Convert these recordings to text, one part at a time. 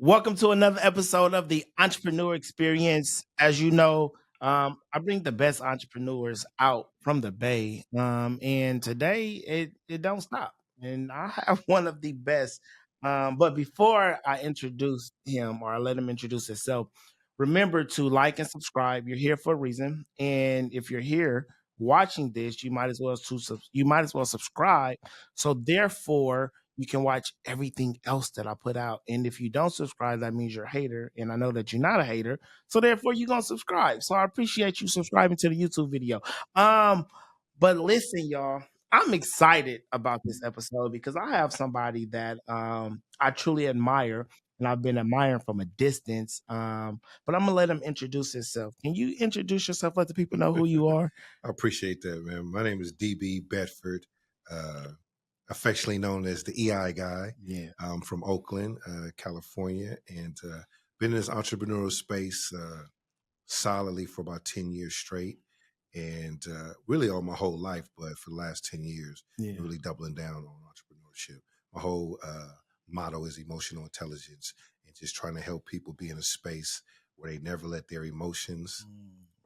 Welcome to another episode of the Entrepreneur Experience. As you know, I bring the best entrepreneurs out from the Bay, and today it don't stop. And I have one of the best. But before I introduce him or I let him introduce himself, remember to like and subscribe. You're here for a reason, and if you're here watching this, you might as well subscribe. So therefore you can watch everything else that I put out. And if you don't subscribe, that means you're a hater. And I know that you're not a hater. So therefore you're gonna subscribe. So I appreciate you subscribing to the YouTube video. Um, but listen, y'all, I'm excited about this episode because I have somebody that I truly admire and I've been admiring from a distance. But I'm gonna let him introduce himself. Can you introduce yourself? Let the people know who you are. I appreciate that, man. My name is DB Bedford, affectionately known as the EI guy. Yeah. I'm from Oakland, California, and been in this entrepreneurial space solidly for about 10 years straight, and really all my whole life, but for the last 10 years, Yeah. really doubling down on entrepreneurship. My whole motto is emotional intelligence and just trying to help people be in a space where they never let their emotions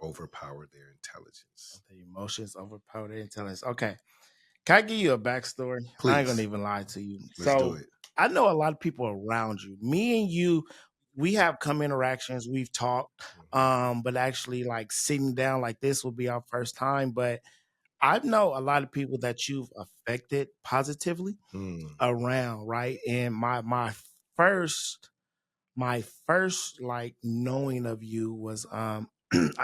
overpower their intelligence. The emotions overpower their intelligence. Okay. Can I give you a backstory? I ain't Please. gonna even lie to you. Let's do it. I know a lot of people around you. Me and you, we have come interactions, we've talked, but actually like sitting down like this will be our first time. But I know a lot of people that you've affected positively around, right? And first my first like knowing of you was I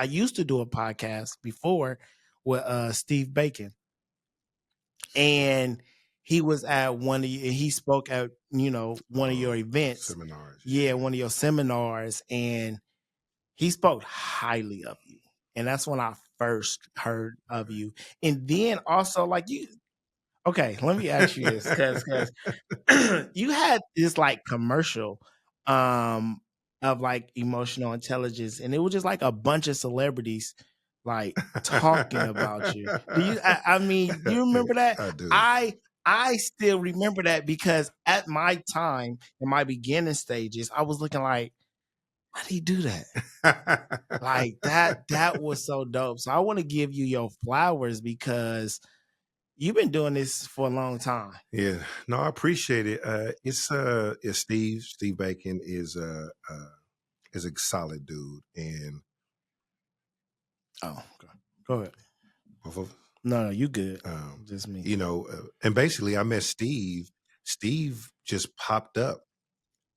used to do a podcast before with Steve Bacon, and he was at he spoke at one of your events, seminars. Yeah, one of your seminars, and he spoke highly of you, and that's when I first heard of you. And then also like you, okay, let me ask you this, because you had this like commercial um of like emotional intelligence, and it was just like a bunch of celebrities like talking about you. I mean, do you remember that? I do. I still remember that because at my time in my beginning stages, I was looking like, why did he do that? Like that was so dope. So I want to give you your flowers because you've been doing this for a long time. Yeah, no, I appreciate it. It's Steve Bacon is a solid dude, and Oh, okay. Go ahead. both of No, you good. Just me. And basically I met Steve. Steve just popped up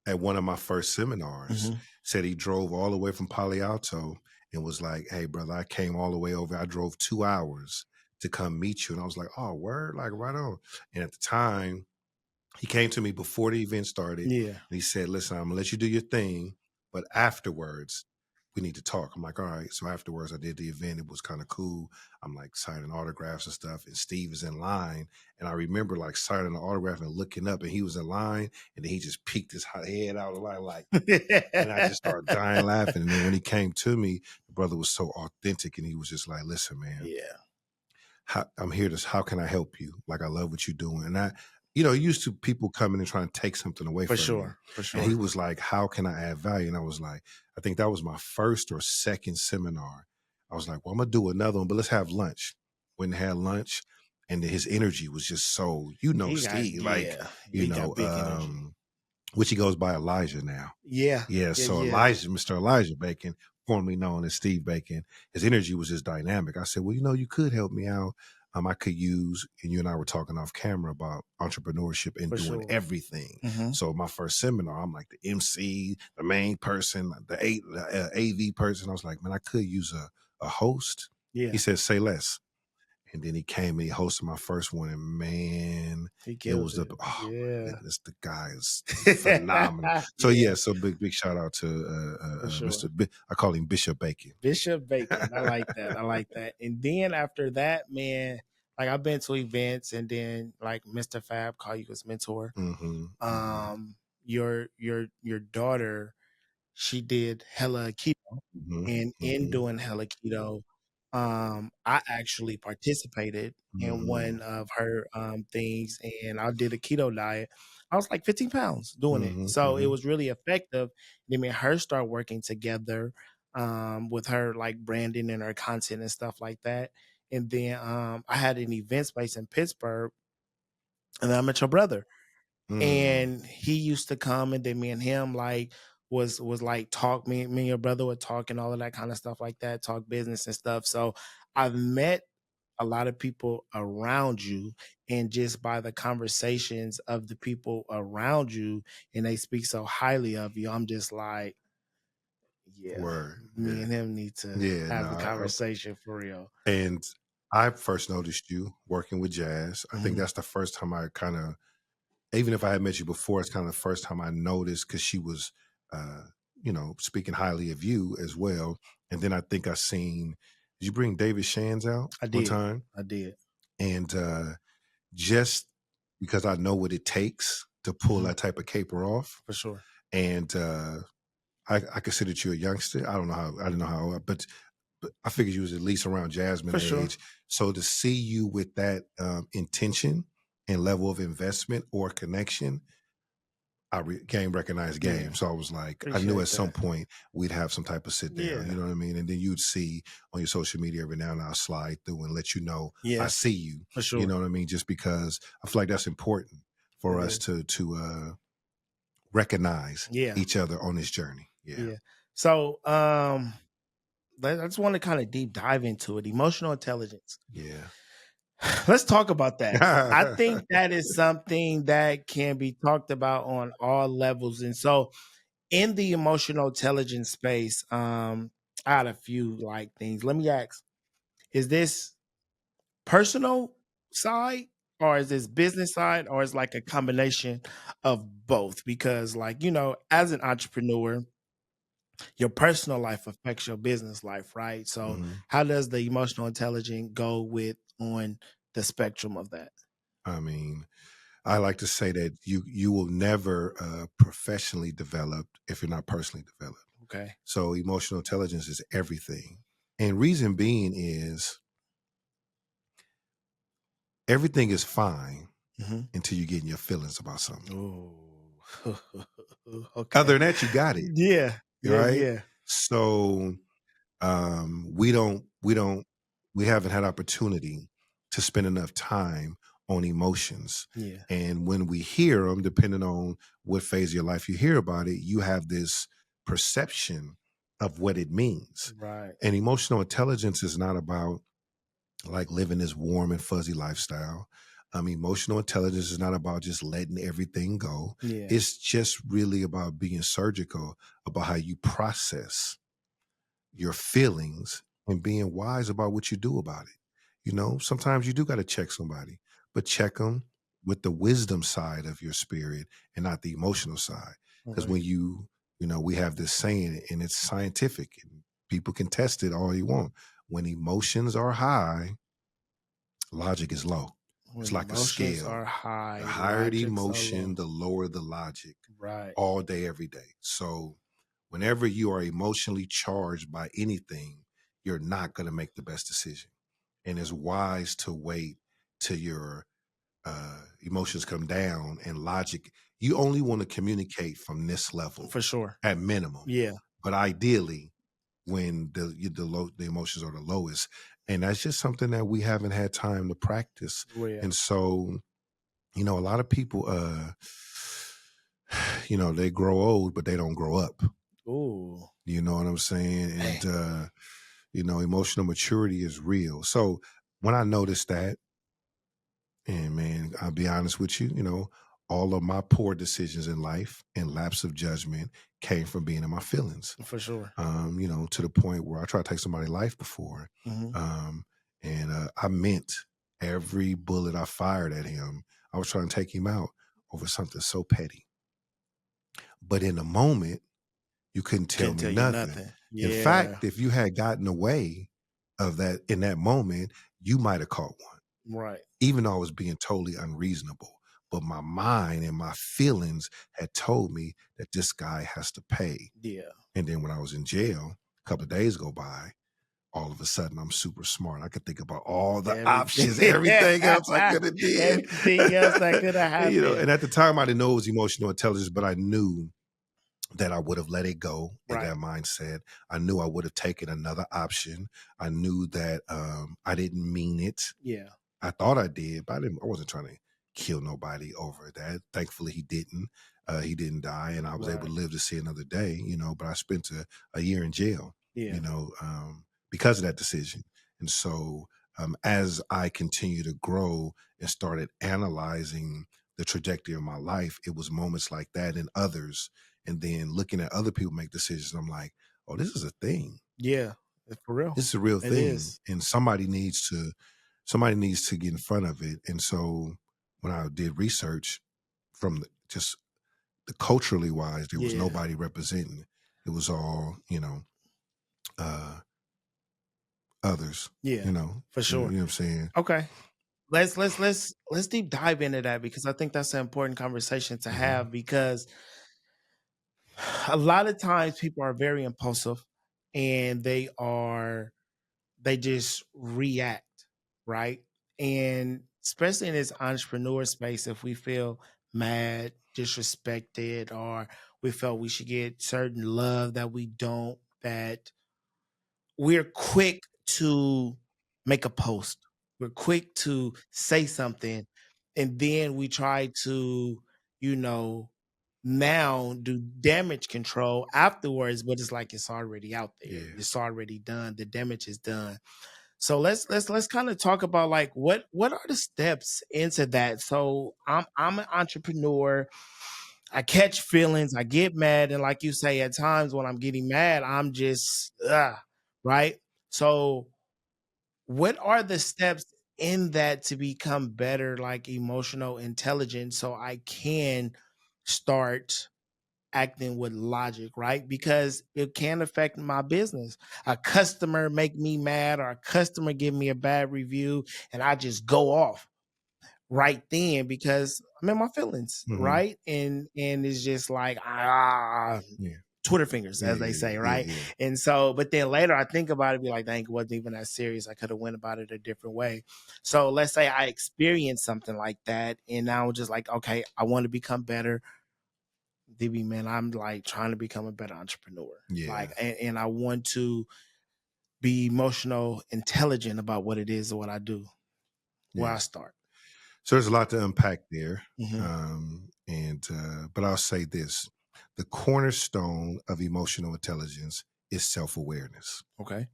at one of my first seminars. Said he drove all the way from Palo Alto and was like, "Hey, brother, I came all the way over. I drove 2 hours to come meet you." And I was like, "Oh, word, like right on." And at the time, he came to me before the event started. Yeah. And he said, "Listen, I'm gonna let you do your thing, but afterwards, we need to talk." I'm like, "All right." So afterwards, I did the event. It was kind of cool. I'm like signing autographs and stuff, and Steve is in line. And I remember like signing an autograph and looking up, and he was in line, and then he just peeked his head out of line, like, and I just started dying laughing. And then when he came to me, the brother was so authentic, and he was just like, "Listen, man, Yeah. I'm here to, how can I help you? Like, I love what you're doing." And I, used to people coming and trying to take something away For from sure. you. For sure. And he was like, "How can I add value?" And I was like, I think that was my first or second seminar. I was like, "Well, I'm gonna do another one, but let's have lunch." Went and had lunch, and his energy was just so, Steve, which he goes by Elijah now. Yeah. Yeah. So Elijah, Mr. Elijah Bacon, formerly known as Steve Bacon, his energy was just dynamic. I said, "Well, you could help me out. I could use," and you and I were talking off camera about entrepreneurship and For doing sure. everything. Mhm. So my first seminar, I'm like the MC, the main person, the AV person. I was like, "Man, I could use a host." Yeah. He said, "Say less." And then he came and he hosted my first one, and man, He it killed was it. my Yeah. goodness, the guy is phenomenal. So so big shout out to For sure. I call him Bishop Bacon. Bishop Bacon. I like that. I like that. And then after that, man, like I've been to events, and then like Mr. Fab call you his mentor. Your daughter, she did hella keto, and in doing hella keto, I actually participated in Mm, one of her things, and I did a keto diet. I was like 15 pounds doing it. mhm, So it mhm. was really effective. Then me and her start working together with her like branding and her content and stuff like that. And then I had an event space in Pittsburgh, and I met your brother, Mm, and he used to come, and then me and him like was like talk, me and your brother would talk and all of that kind of stuff like that, talk business and stuff. So I've met a lot of people around you, and just by the conversations of the people around you, and they speak so highly of you, I'm just like, yeah, word, me yeah. and him need to Yeah, no, have a conversation for real. and I first noticed you working with Jazz. I think Mhm. that's the first time I kinda, even if I had met you before, it's kinda the first time I noticed because she was, uh, speaking highly of you as well, and then I think I seen, did you bring David Shands out I one did. time? I did. And, just because I know what it takes to pull Mhm. that type of caper off, For sure. and, I considered you a youngster. I don't know how, I didn't know how, but I figured you was at least around Jasmine For sure. age. So to see you with that, intention and level of investment or connection, game recognized game. Yeah. So I was like, I knew at Appreciate some that. point we'd have some type of sit down, you Yeah. know what I mean? And then you'd see on your social media every now and then I'll slide through and let you know I Yeah. see you. For You know sure. what I mean? Just because I feel like that's important for It us is. to recognize Yeah. each other on this journey. Yeah. Yeah. So, I just want to kind of deep dive into it. Emotional intelligence. Yeah. Let's talk about that. I think that is something that can be talked about on all levels. And so, in the emotional intelligence space, I had a few like things. Let me ask: is this personal side, or is this business side, or is like a combination of both? Because, like, as an entrepreneur, your personal life affects your business life, right? So, Mhm. how does the emotional intelligence go with on the spectrum of that? I mean, I like to say that you will never professionally develop if you're not personally developed. Okay. So emotional intelligence is everything. And reason being is everything is fine Mhm. until you get in your feelings about something. Oh. Other Okay. than that, you got it. Yeah. Yeah, Right. yeah. So we haven't had opportunity to spend enough time on emotions. Yeah. And when we hear them, depending on what phase of your life you hear about it, you have this perception of what it means. Right. And emotional intelligence is not about like living this warm and fuzzy lifestyle. Emotional intelligence is not about just letting everything go. Yeah. It's just really about being surgical about how you process your feelings and being wise about what you do about it. Sometimes you do got to check somebody, but check them with the wisdom side of your spirit and not the emotional side. Because Okay. when we have this saying and it's scientific and people can test it all you want. When emotions are high, logic is low. It's When like a emotions scale. are The high, higher the logics are emotion, low. the lower the logic Right. all day, every day. So, whenever you are emotionally charged by anything, you're not going to make the best decision. And it's wise to wait till your emotions come down and logic. You only want to communicate from this level For sure. at minimum, Yeah. but ideally, when the emotions are the lowest, and that's just something that we haven't had time to practice. Well, yeah. And so, a lot of people, they grow old, but they don't grow up. Ooh. You know what I'm saying? Man. And, emotional maturity is real. So when I noticed that, and man, I'll be honest with you, all of my poor decisions in life and lapse of judgment came from being in my feelings. For sure. To the point where I tried to take somebody's life before. Mhm. Um, and I meant every bullet I fired at him. I was trying to take him out over something so petty. But in the moment, you couldn't tell Couldn't me tell you nothing. nothing. In Yeah. fact, if you had gotten away of that in that moment, you might have caught one, Right. even though I was being totally unreasonable. But my mind and my feelings had told me that this guy has to pay. Yeah. And then when I was in jail, a couple of days go by, all of a sudden I'm super smart. I could think about all the options, Everything everything else I could have did. everything else that could have And, happened. and at the time I didn't know it was emotional intelligence, but I knew that I would have let it go in Right. that mindset. I knew I would have taken another option. I knew that I didn't mean it. Yeah. I thought I did, but I wasn't trying to kill nobody over that. Thankfully, he didn't. He didn't die, and I was able Right. to live to see another day. But I spent a year in jail. Yeah. Because of that decision. And so, as I continued to grow and started analyzing the trajectory of my life, it was moments like that and others, and then looking at other people make decisions. I'm like, oh, this is a thing. Yeah. For real. This is a real It thing, is. and somebody needs to get in front of it. And so when I did research from just the culturally wise, there was Yeah. nobody representing. It was all, uh, others, Yeah. For you know sure. what I'm saying? Okay. Let's deep dive into that because I think that's an important conversation to Mhm. have because a lot of times people are very impulsive and they just react, right? And especially in this entrepreneur space, if we feel mad, disrespected, or we felt we should get certain love that we don't, that we're quick to make a post. We're quick to say something, and then we try to, you know, now do damage control afterwards, but it's like it's already out there. Yeah, It's already done. The damage is done. So let's kind of talk about like what are the steps into that. So I'm an entrepreneur. I catch feelings, I get mad, and like you say, at times when I'm getting mad, I'm just right. So what are the steps in that to become better, like emotional intelligence, so I can start acting with logic, right? Because it can affect my business. A customer make me mad or a customer give me a bad review and I just go off right then because I'm in my feelings, mhm, right? And it's just like yeah, Twitter fingers, yeah, as they yeah, say, yeah, right? yeah, And so, but then later I think about it, be like, dang, it wasn't even that serious. I could have went about it a different way. So let's say I experienced something like that, and now I'm just like, okay, I want to become better. DB, man, I'm like trying to become a better entrepreneur. yeah, Like, and I want to be emotional intelligent about what it is and what I do, where I yeah. start. So there's a lot to unpack there, Hmm. and but I'll say this: the cornerstone of emotional intelligence is self awareness, Okay.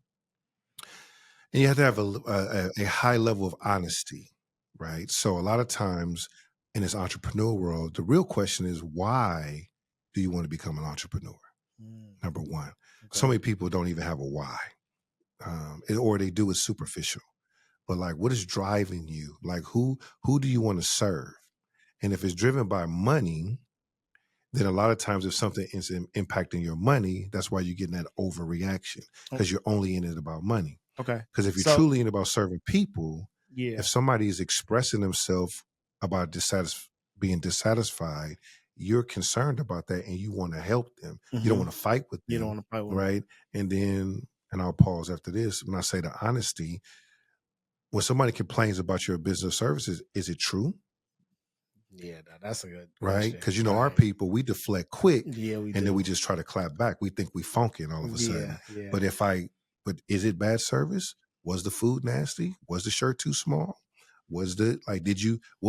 and you have to have a high level of honesty, right? So a lot of times in this entrepreneur world, the real question is why do you want to become an entrepreneur? Mm, Number one, so okay. many people don't even have a why, or they do it superficial. But like, what is driving you? Like, who do you want to serve? And if it's driven by money, then a lot of times if something is impacting your money, that's why you're getting that overreaction o- because you're only in it about money. Okay. Because if you're So truly in it about serving people, if yeah. somebody is expressing themselves about being dissatisfied, you're concerned about that and you want to help them. You don't Hmm. want to fight with You don't them, want to fight with them. right? And I'll pause after this. When I say the honesty, when somebody complains about your business services, is it true? Yeah, that's a good Right? question. Because our Right. people, we deflect quick Yeah, we and then we do. just try to clap back. We think we funking all of a Yeah, sudden. yeah, But but is it bad service? Was the food nasty? Was the shirt too small? What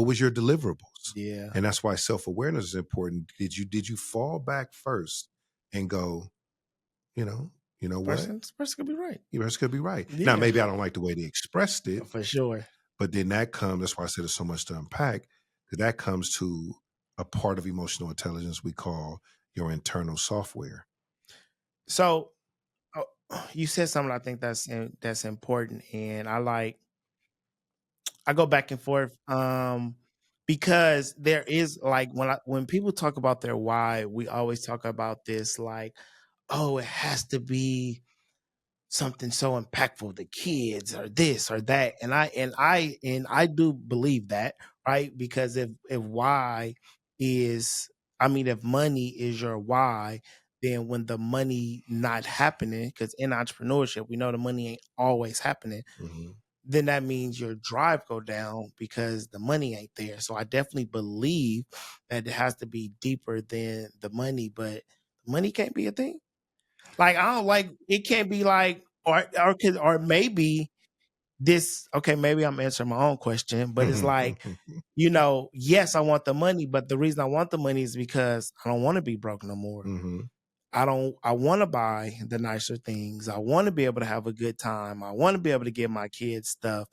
was your deliverables? yeah. And that's why self-awareness is important. Did you fall back first and go, you know, you know what? Person could be right. This could be right. Now, Yeah, maybe I don't like the way they expressed it, for sure. but then that comes, that's why I said there's so much to unpack, because that comes to a part of emotional intelligence we call your internal software. So oh, you said something I think that's important, and I go back and forth because there is like when people talk about their why, we always talk about this like, oh, it has to be something so impactful, the kids or this or that, and I do believe that, right? Because if why is, I mean, if money is your why, then when the money not happening, because in entrepreneurship, we know the money ain't always happening, Mhm. then that means your drive go down because the money ain't there. So I definitely believe that it has to be deeper than the money, but money can't be a thing. Like I don't like it can't be like or maybe this okay, maybe I'm answering my own question, but it's like, yes, I want the money, but the reason I want the money is because I don't want to be broke no more. Mhm. I want to buy the nicer things. I want to be able to have a good time. I want to be able to give my kids stuff.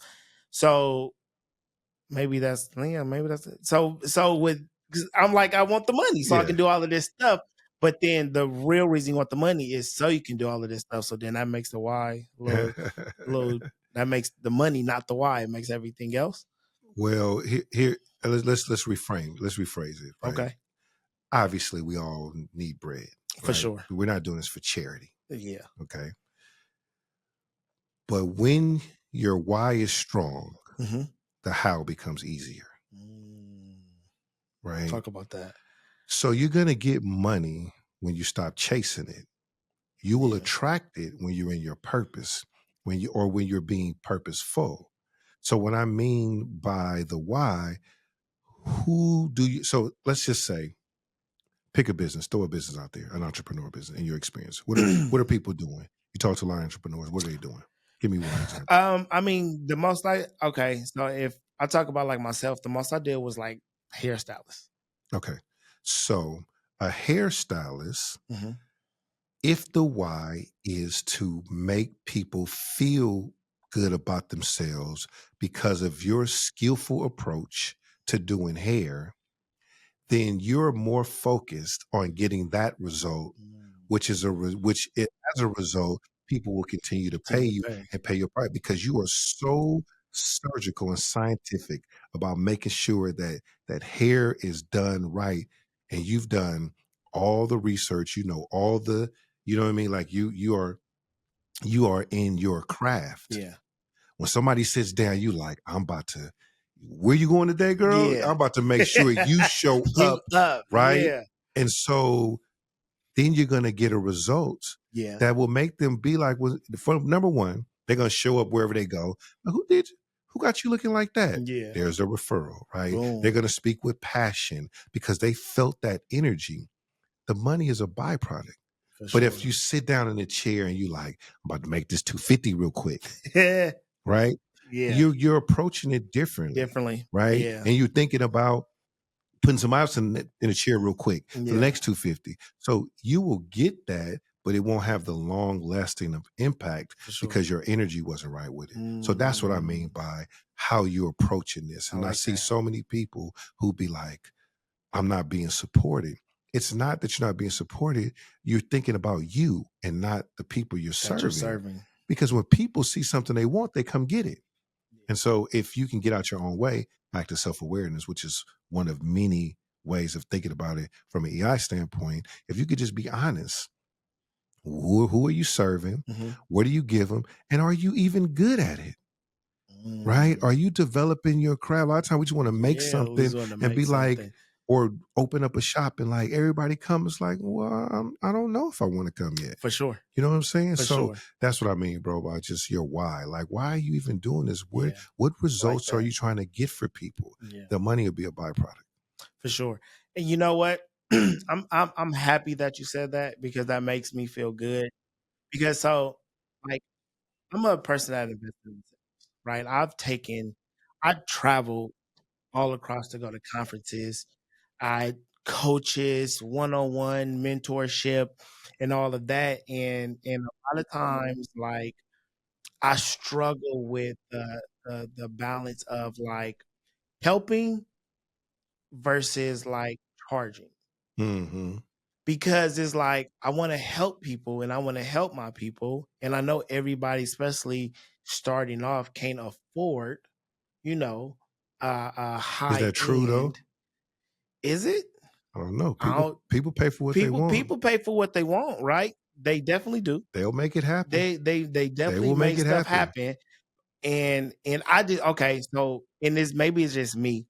So maybe that's it. So with 'cause I'm like, I want the money so I Yeah. can do all of this stuff. But then the real reason you want the money is so you can do all of this stuff. So then that makes the why a little that makes the money not the why. It makes everything else. Well, here let's reframe. Let's rephrase it, right? Okay. Obviously, we all need bread, For right? sure. We're not doing this for charity, Yeah. okay? But when your why is strong, Mhm. the how becomes easier, Mm, right? talk about that. So you're going to get money when you stop chasing it. You will Yeah. attract it when you're in your purpose, when you're being purposeful. So what I mean by the why, who do you so let's just say pick a business, throw a business out there, an entrepreneur business in your experience. What are people doing? You talk to a lot of entrepreneurs, what are they doing? Give me one example. I mean, the most I okay, so if I talk about like myself, the most I did was like hairstylist. Okay. So a hairstylist, Mhm. if the why is to make people feel good about themselves because of your skillful approach to doing hair, then you're more focused on getting that result, Mm. as a result, people will continue to pay Continue to you pay. and pay your price because you are so surgical and scientific about making sure that that hair is done right, and you've done all the research, you know, all the, you know what I mean? Like you are in your craft. Yeah. When somebody sits down, you like, I'm about to, where you going today, girl? Yeah. I'm about to make sure you show You up, up. right? Yeah. And so then you're gonna get a result Yeah. that will make them be like, well, number one, they're gonna show up wherever they go. Who did? Who got you looking like that? Yeah. There's a referral, right? They're Boom. gonna speak with passion because they felt that energy. The money is a byproduct. For But if sure. you sit down in a chair and you like, I'm about to make this 250 real quick, right? Yeah. You're approaching it differently, Differently. right? Yeah. And you're thinking about putting somebody else in a chair real quick for the Yeah. next 250. So you will get that, but it won't have the long lasting of impact For sure. because your energy wasn't right with it. So that's what I mean Mm. by how you're approaching this. I And I like see that. so many people who be like, I'm not being supported. It's not that you're not being supported. You're thinking about you and not the people you're That you're serving. serving. Because when people see something they want, they come get it. Yeah. And so if you can get out your own way, back to self-awareness, which is one of many ways of thinking about it from an EI standpoint, if you could just be honest, who are you serving? Mhm. What do you give them? And are you even good at it? Right? Mm. Are you developing your craft? A lot of times we just want to make Yeah, we something just wanted to and make be like, something. or open up a shop and like everybody comes like, well, I don't know if I want to come yet. For sure. You know what I'm saying? For So sure. that's what I mean, bro, about just your why. Like, why are you even doing this? Yeah. What I like results are that. you trying to get for people? Yeah. The money will be a byproduct. For sure. And you know what? I'm happy that you said that because that makes me feel good. Because like I'm a person that invests in themselves, right? I travel all across to go to conferences. I coaches, one-on-one mentorship and all of that. And a lot of times like I struggle with the balance of like helping versus like charging. Hmm. Because it's like I want to help people and I want to help my people. And I know everybody, especially starting off, can't afford, you know, a Is high that true though? end. Is it? I don't know. I People don't people pay for what they want. people pay for what they want, right? They definitely do. They'll make it happen. They They definitely will make make it stuff happen. happen. And I did okay, so and this maybe it's just me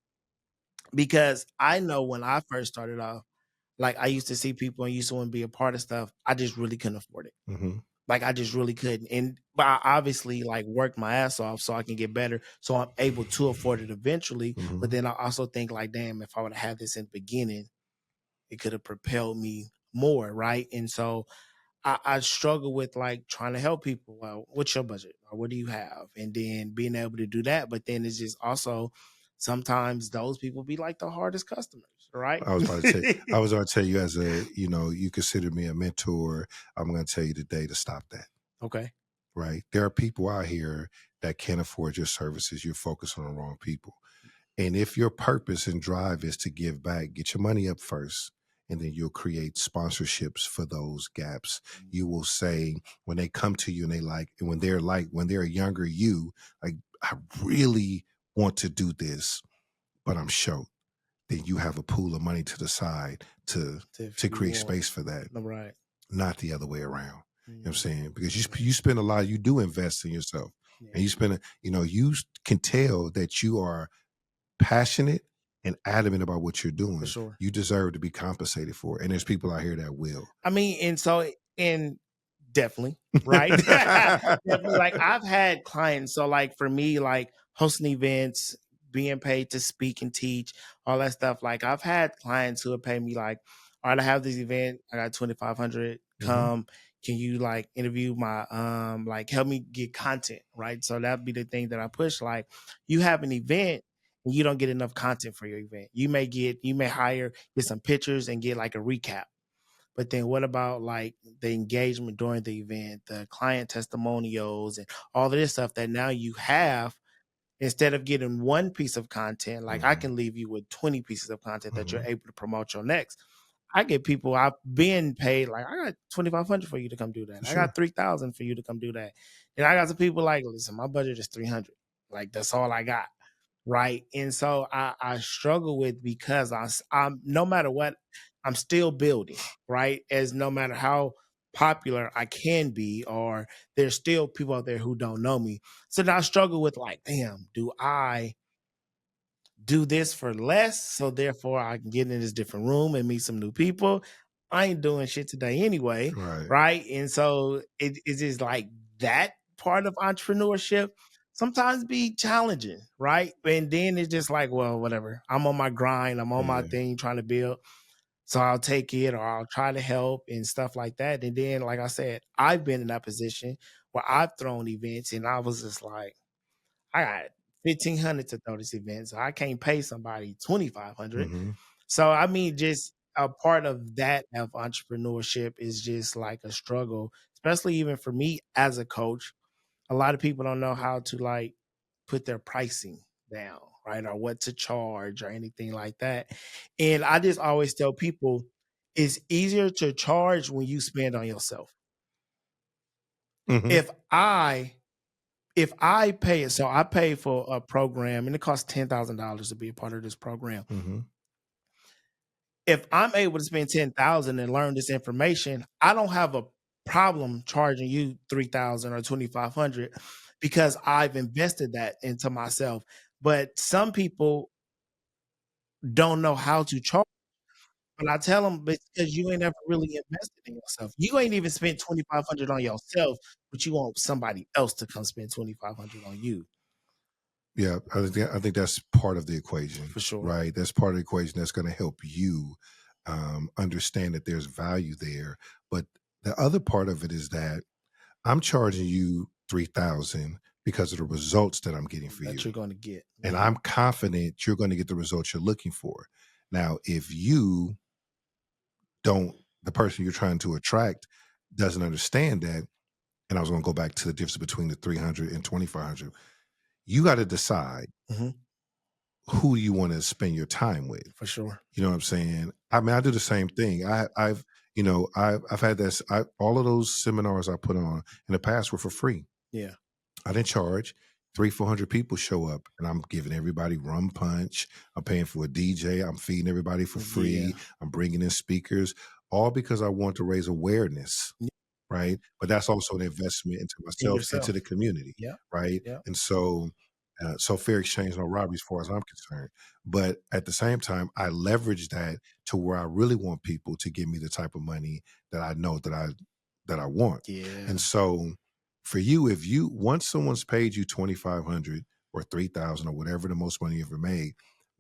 because I know when I first started off, Like, I used to see people and used to wanna be a part of stuff. I just really couldn't afford it. Mhm. Like, I just really couldn't, and but I obviously, like, worked my ass off so I can get better, so I'm able to afford it eventually, but Mhm. then I also think, like, "Damn, if I woulda had this in the beginning, it coulda propelled me more," right? And so, I struggle with, like, trying to help people. Well, what's your budget? Or what do you have? And then being able to do that, but then it's just also sometimes those people be, like, the hardest customers, right? I was about to tell you as a, you consider me a mentor. I'm gonna tell you today to stop that, Okay. right? There are people out here that can't afford your services. You're focused on the wrong people. And if your purpose and drive is to give back, get your money up first. And then you'll create sponsorships for those gaps. You will say when they come to you and and when they're a younger you, like, I really want to do this, but I'm short. Then you have a pool of money to the side If to you create want. space for that, Right. not the other way around. You know what I'm Mhm. saying? Because Right. you spend a lot, you do invest in yourself. And Yeah, you spend can tell that you are passionate and adamant about what you're for doing. sure. You deserve to be compensated for it. And there's people out here that will. I mean, and definitely, right? Definitely, like, I've had clients, so, like, for me, like, hosting events, being paid to speak and teach, all that stuff, like, I've had clients who have paid me, like, "Alright, I have this event, I got 2,500, Mhm, come, can you, like, interview my, like, help me get content," right? So that'd be the thing that I push, like, you have an event and you don't get enough content for your event. You may hire, get some pictures and get, like, a recap. But then what about like the engagement during the event, the client testimonials, and all of this stuff that now you have instead of getting one piece of content, like I mhm, can leave you with 20 pieces of content that you're mhm. able to promote your next. I get people I've been paid like I got 2,500 for you to come do that. For I got sure. 3,000 for you to come do that. And I got some people like, listen, my budget is 300. Like that's all I got. Right. And so I struggle with because I'm no matter what, I'm still building, right? As no matter how popular I can be, or there's still people out there who don't know me. So now I struggle with like, damn, do I do this for less? So therefore I can get in this different room and meet some new people. I ain't doing shit today anyway, Right. right? And so it's just like that part of entrepreneurship sometimes be challenging, right? And then it's just like, well, whatever. I'm on my grind, I'm on my Yeah. thing trying to build. So I'll take it or I'll try to help and stuff like that. And then, like I said, I've been in that position where I've thrown events and I was just like, I got 1,500 to throw this event. So I can't pay somebody 2,500. Mhm. So I mean, just a part of that of entrepreneurship is just like a struggle, especially even for me as a coach. A lot of people don't know how to like put their pricing down, right? Or what to charge or anything like that. And I just always tell people it's easier to charge when you spend on yourself. Mhm. If I if I pay it, so I pay for a program and it costs $10,000 to be a part of this program. Mhm. If I'm able to spend 10,000 and learn this information, I don't have a problem charging you 3,000 or 2,500 because I've invested that into myself. But some people don't know how to charge. But I tell them because you ain't ever really invested in yourself. You ain't even spent 2,500 on yourself, but you want somebody else to come spend 2,500 on you. Yeah, I think that's part of the equation, For sure. right? That's part of the equation that's gonna help you, understand that there's value there, but the other part of it is that I'm charging you 3,000 because of the results that I'm getting for That you, you're gonna get. and Mhm. I'm confident you're gonna get the results you're looking for. Now, if you don't the person you're trying to attract doesn't understand that, and I was gonna go back to the difference between the 300 and 2,500, you gotta decide Mhm. who you wanna spend your time with. For sure. You know what I'm saying? I mean, I do the same thing. I've had this. All of those seminars I put on in the past were for free. Yeah. I didn't charge. 300, 400 people show up, and I'm giving everybody rum punch. I'm paying for a DJ. I'm feeding everybody for Yeah. free. I'm bringing in speakers, all because I want to raise awareness, Y right? But that's also an investment into In myself, into yourself. the community, Yeah. right? Yeah. And so, So fair exchange, no robbery, as far as I'm concerned. But at the same time, I leverage that to where I really want people to give me the type of money that I know that I want. Yeah. And so for you, if you once someone's paid you 2,500 or 3,000 or whatever the most money you ever made,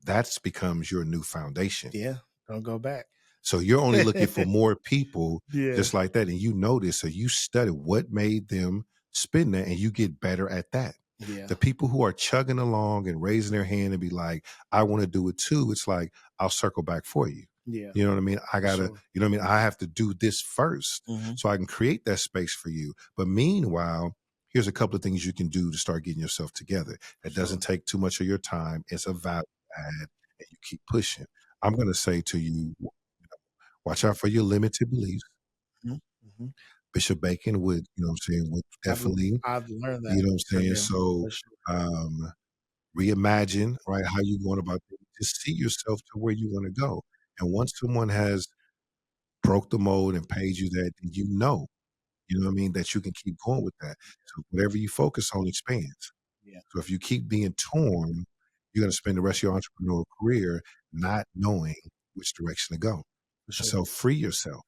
that's becomes your new foundation. Yeah. Don't go back. So you're only looking for more people Yeah. just like that. And you notice, so you study what made them spend that and you get better at that. Yeah. The people who are chugging along and raising their hand and be like, I want to do it too. It's like, I'll circle back for you. Yeah. You know what I mean? I For gotta, sure. you know what I mean? I have to do this first Mhm. so I can create that space for you. But meanwhile, here's a couple of things you can do to start getting yourself together. For It doesn't sure. take too much of your time. It's a value add and you keep pushing. I'm going to say to you, watch out for your limited beliefs. Mhm. Mhm. Bishop Bacon would, you know what I'm saying, would I've definitely, I've learned that you know what I'm for saying? them. So For sure. um reimagine, right, how you going about things. Just see yourself to where you want to go. And once someone has broke the mold and paid you that, then you know what I mean, that you can keep going with that. So whatever you focus on expands. Yeah. So if you keep being torn, you're going to spend the rest of your entrepreneurial career not knowing which direction to go. For And sure. so free yourself,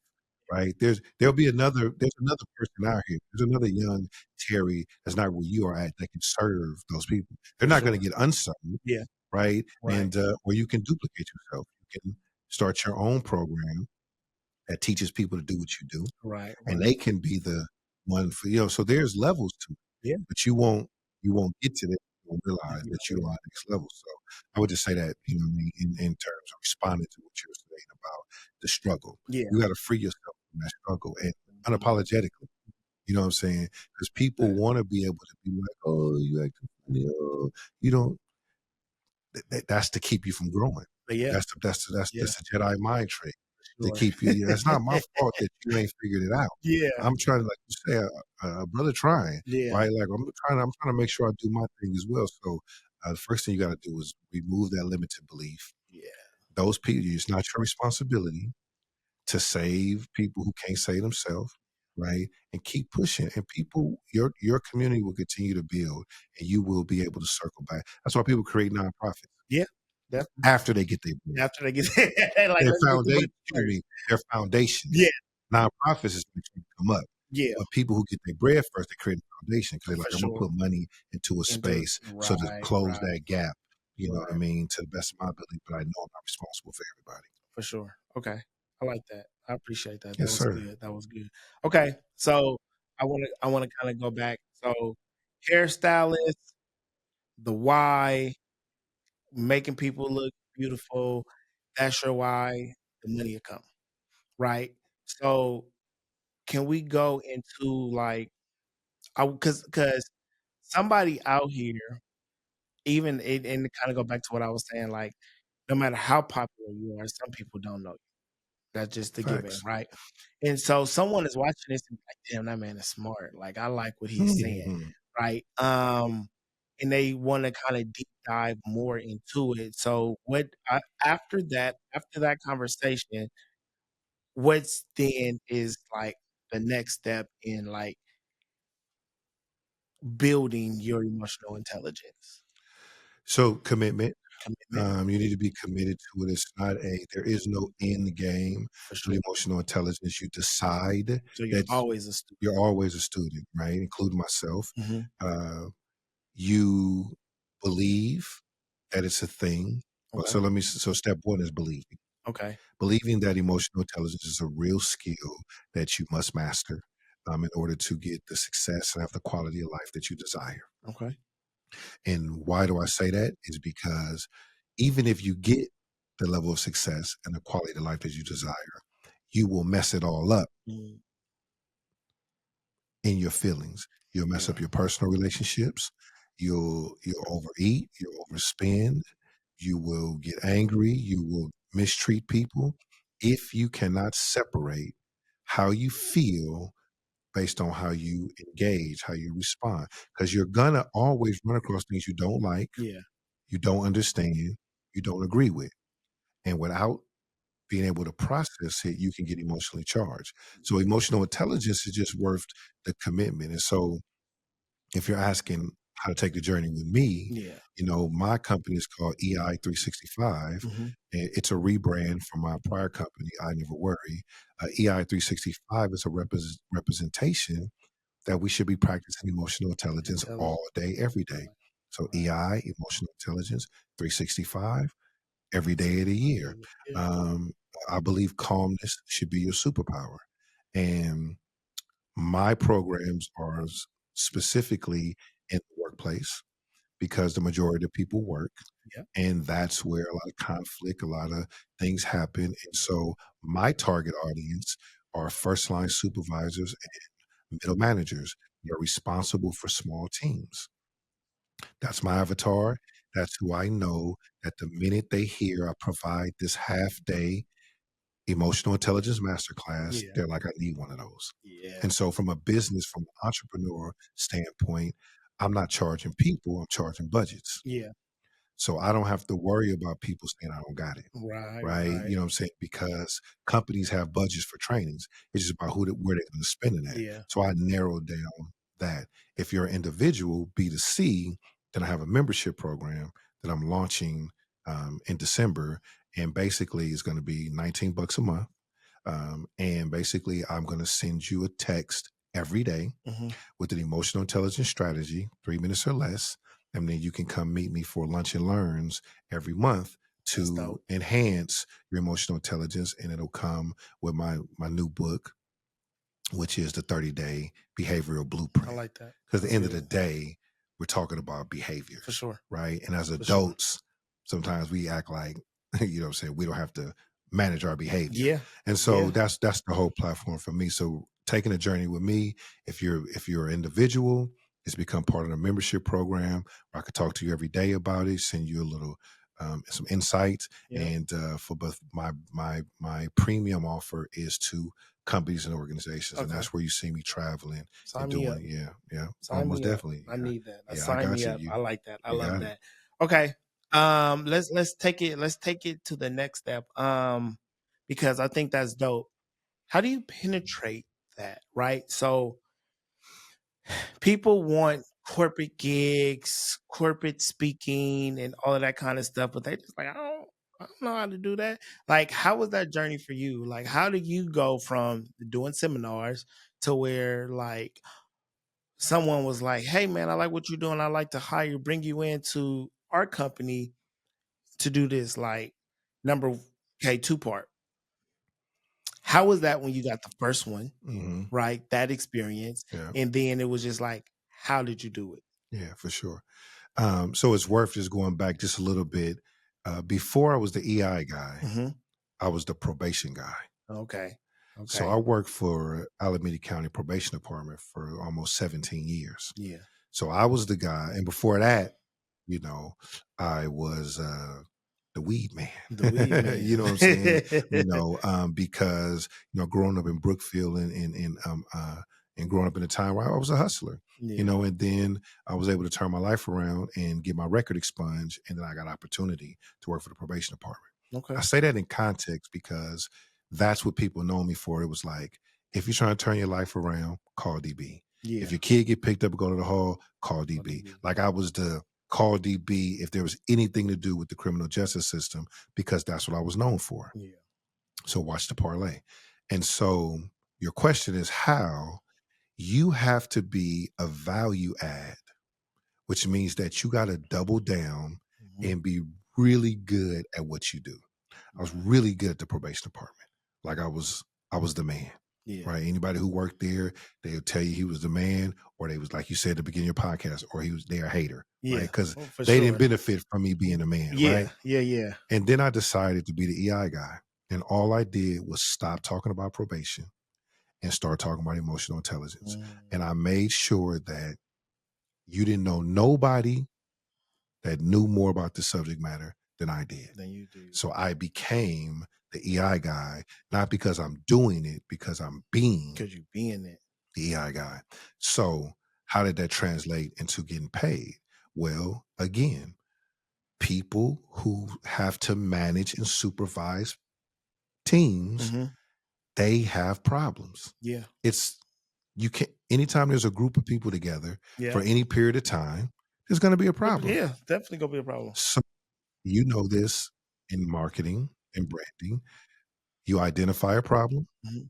right? There's another person out here. There's another young Terry that's not where you are at that can serve those people. They're For not going sure. to get unserved, Yeah. right? Right. And or you can duplicate yourself. You can start your own program that teaches people to do what you do, Right. and Right. they can be the one for so there's levels to it, Yeah. but you won't get to that. You won't realize If you that don't you're do on that. the next level. So I would just say that, you know what I mean, in terms of responding to what you're saying about the struggle. Yeah. You got to free yourself from that struggle and Mhm. unapologetically. You know what I'm saying? Because people That want to be able to be like, oh, you acting funny. Oh, you don't. That's to keep you from growing. but yeah. Yeah. That's the Jedi mind trick to Sure. keep you. Yeah, it's not my fault that you ain't figured it out. Yeah. I'm trying to, like you say, a brother trying, Yeah. right? Like I'm trying to make sure I do my thing as well. So the first thing you got to do is remove that limited belief. Yeah. Those people, it's not your responsibility to save people who can't save themselves, right? And keep pushing. And people, your community will continue to build, and you will be able to circle back. That's why people create nonprofits Yeah. Definitely. after they get their bread. After they get like, Their let's get the money foundation, excuse first. me, their foundations. Yeah. Nonprofits is going to come up. Yeah. But people who get their bread first, they create a foundation because they're like, For I'm gonna sure. put money into a Into space so to right. close Right. that gap, you know what I Right. mean, to the best of my ability, but I know I'm not responsible for everybody. For sure. Okay. I like that. I appreciate that. That Yes, was sir. good. That was good. Okay. So I wanna kind of go back. So hairstylist, the why, making people look beautiful, that's your why, the money will come. Right? So can we go into like because somebody out here, even and to kind of go back to what I was saying, like no matter how popular you are, some people don't know you. That's just the given, Facts. right? And so someone is watching this and be like, damn, that man is smart. Like I like what he's saying, Mhm. right? And they want to kind of deep dive more into it. So after that conversation, what's then is like the next step in like building your emotional intelligence So commitment. commitment You need to be committed to it. There is no end game for with sure. emotional intelligence. You decide So you're that always a student. you're always a student, right? Including myself. Mhm. Uh, you believe that it's a thing. Okay. So step one is believing. Okay. Believing that emotional intelligence is a real skill that you must master in order to get the success and have the quality of life that you desire. Okay. And why do I say that? Is because even if you get the level of success and the quality of life that you desire, you will mess it all up Mm, in your feelings. You'll mess yeah. up your personal relationships. You'll overeat. You'll overspend. You will get angry. You will mistreat people if you cannot separate how you feel based on how you engage, how you respond. Because you're gonna always run across things you don't like, Yeah. you don't understand, you don't agree with. And without being able to process it, you can get emotionally charged. So emotional intelligence is just worth the commitment. And so if you're asking, how to take the journey with me, Yeah. my company is called EI 365. Mhm. And it's a rebrand from my prior company, I Never Worry. EI 365 is a representation that we should be practicing emotional intelligence all Intelligent. day, every day. Right. So Right. EI, emotional intelligence, 365, every That's day of the year. good. Yeah. Um, I believe calmness should be your superpower. And my programs are specifically in the workplace because the majority of people work. Yeah. And that's where a lot of conflict, a lot of things happen. And so my target audience are first line supervisors and middle managers. They're responsible for small teams. That's my avatar. That's who I know that the minute they hear I provide this half day emotional intelligence masterclass, Yeah. they're like, I need one of those. Yeah. And so, from an entrepreneur standpoint, I'm not charging people, I'm charging budgets. Yeah. So I don't have to worry about people saying I don't got it. Right. Right. Right. You know what I'm saying? Because companies have budgets for trainings. It's just about where they're going to spend it at. Yeah. So I narrowed down that. If you're an individual, B2C, then I have a membership program that I'm launching in December. And basically, it's going to be 19 bucks a month. And basically, I'm going to send you a text every day Mhm. with an emotional intelligence strategy, 3 minutes or less. And then you can come meet me for lunch and learns every month That's to dope. enhance your emotional intelligence. And it'll come with my new book, which is the 30-day behavioral I blueprint. like that. Because at That's the end of the good. day, we're talking about For behaviors, sure. right? And as For sure. adults, sometimes we act like, what I'm saying, we don't have to manage our behavior. Yeah. And so Yeah. that's the whole platform for me. So taking a journey with me, if you're an individual, it's become part of the membership program where I could talk to you every day about it, send you a little some insights. Yeah. And for both my premium offer is to companies and organizations, and Okay. that's where you see me traveling and Sign me doing up. it. Yeah, yeah, Sign almost me up. definitely. I Yeah, need that. yeah, I Sign got me you. up. I like that. I You love got it. that. Okay. Let's take it to the next step. Because I think that's dope. How do you penetrate that? Right. So people want corporate gigs, corporate speaking, and all of that kind of stuff, but they just like, I don't know how to do that. Like, how was that journey for you? Like, how did you go from doing seminars to where like someone was like, "Hey, man, I like what you're doing. I like to bring you into our company to do this." Like, number okay, two part. How was that when you got the first one, Hmm. right? That experience, Yeah, and then it was just like, how did you do it? yeah, for sure. So it's worth just going back just a little bit. Before I was the EI guy, Hmm. I was the probation guy. Okay. So I Okay. worked for Alameda County Probation Department for almost 17 years. Yeah. So I was the guy, and before that, you know, I was the weed man. The weed You man. know what I'm saying? Because growing up in Brookfield and growing up in a time where I was a hustler. Yeah. And then I was able to turn my life around and get my record expunged, and then I got opportunity to work for the probation department. I Okay. say that in context because that's what people know me for. It was like, if you're trying to turn your life around, call DB. If Yeah. your kid get picked up and go to the hall, call DB. ODB. Like I was the call DB if there was anything to do with the criminal justice system because that's what I was known for. Yeah. So watch the parlay. And so your question is how you have to be a value add, which means that you got to double down Mhm. and be really good at what you do. I was Right. really good at the probation department. Like I was the man. Yeah. Right. Anybody who worked there, they'll tell you he was the man, or they was like you said at the beginning of your podcast, or they're a hater, right? Yeah. Because Oh, for they didn't sure. benefit from me being a man, Yeah. right? Yeah. Yeah. And then I decided to be the EI guy. And all I did was stop talking about probation and start talking about emotional intelligence. And Mm, I made sure that you didn't know nobody that knew more about the subject matter than I did. than you do. So I became the EI guy, not because I'm doing it, because I'm being Because you be in it. the EI guy. So how did that translate into getting paid? Well, again, people who have to manage and supervise teams, Hmm. they have problems. Yeah. It's you can anytime there's a group of people together for Yeah. any period of time, it's going to be a problem. Yeah, definitely gonna be a problem. So you know this in marketing and branding. You identify a problem, Mhm.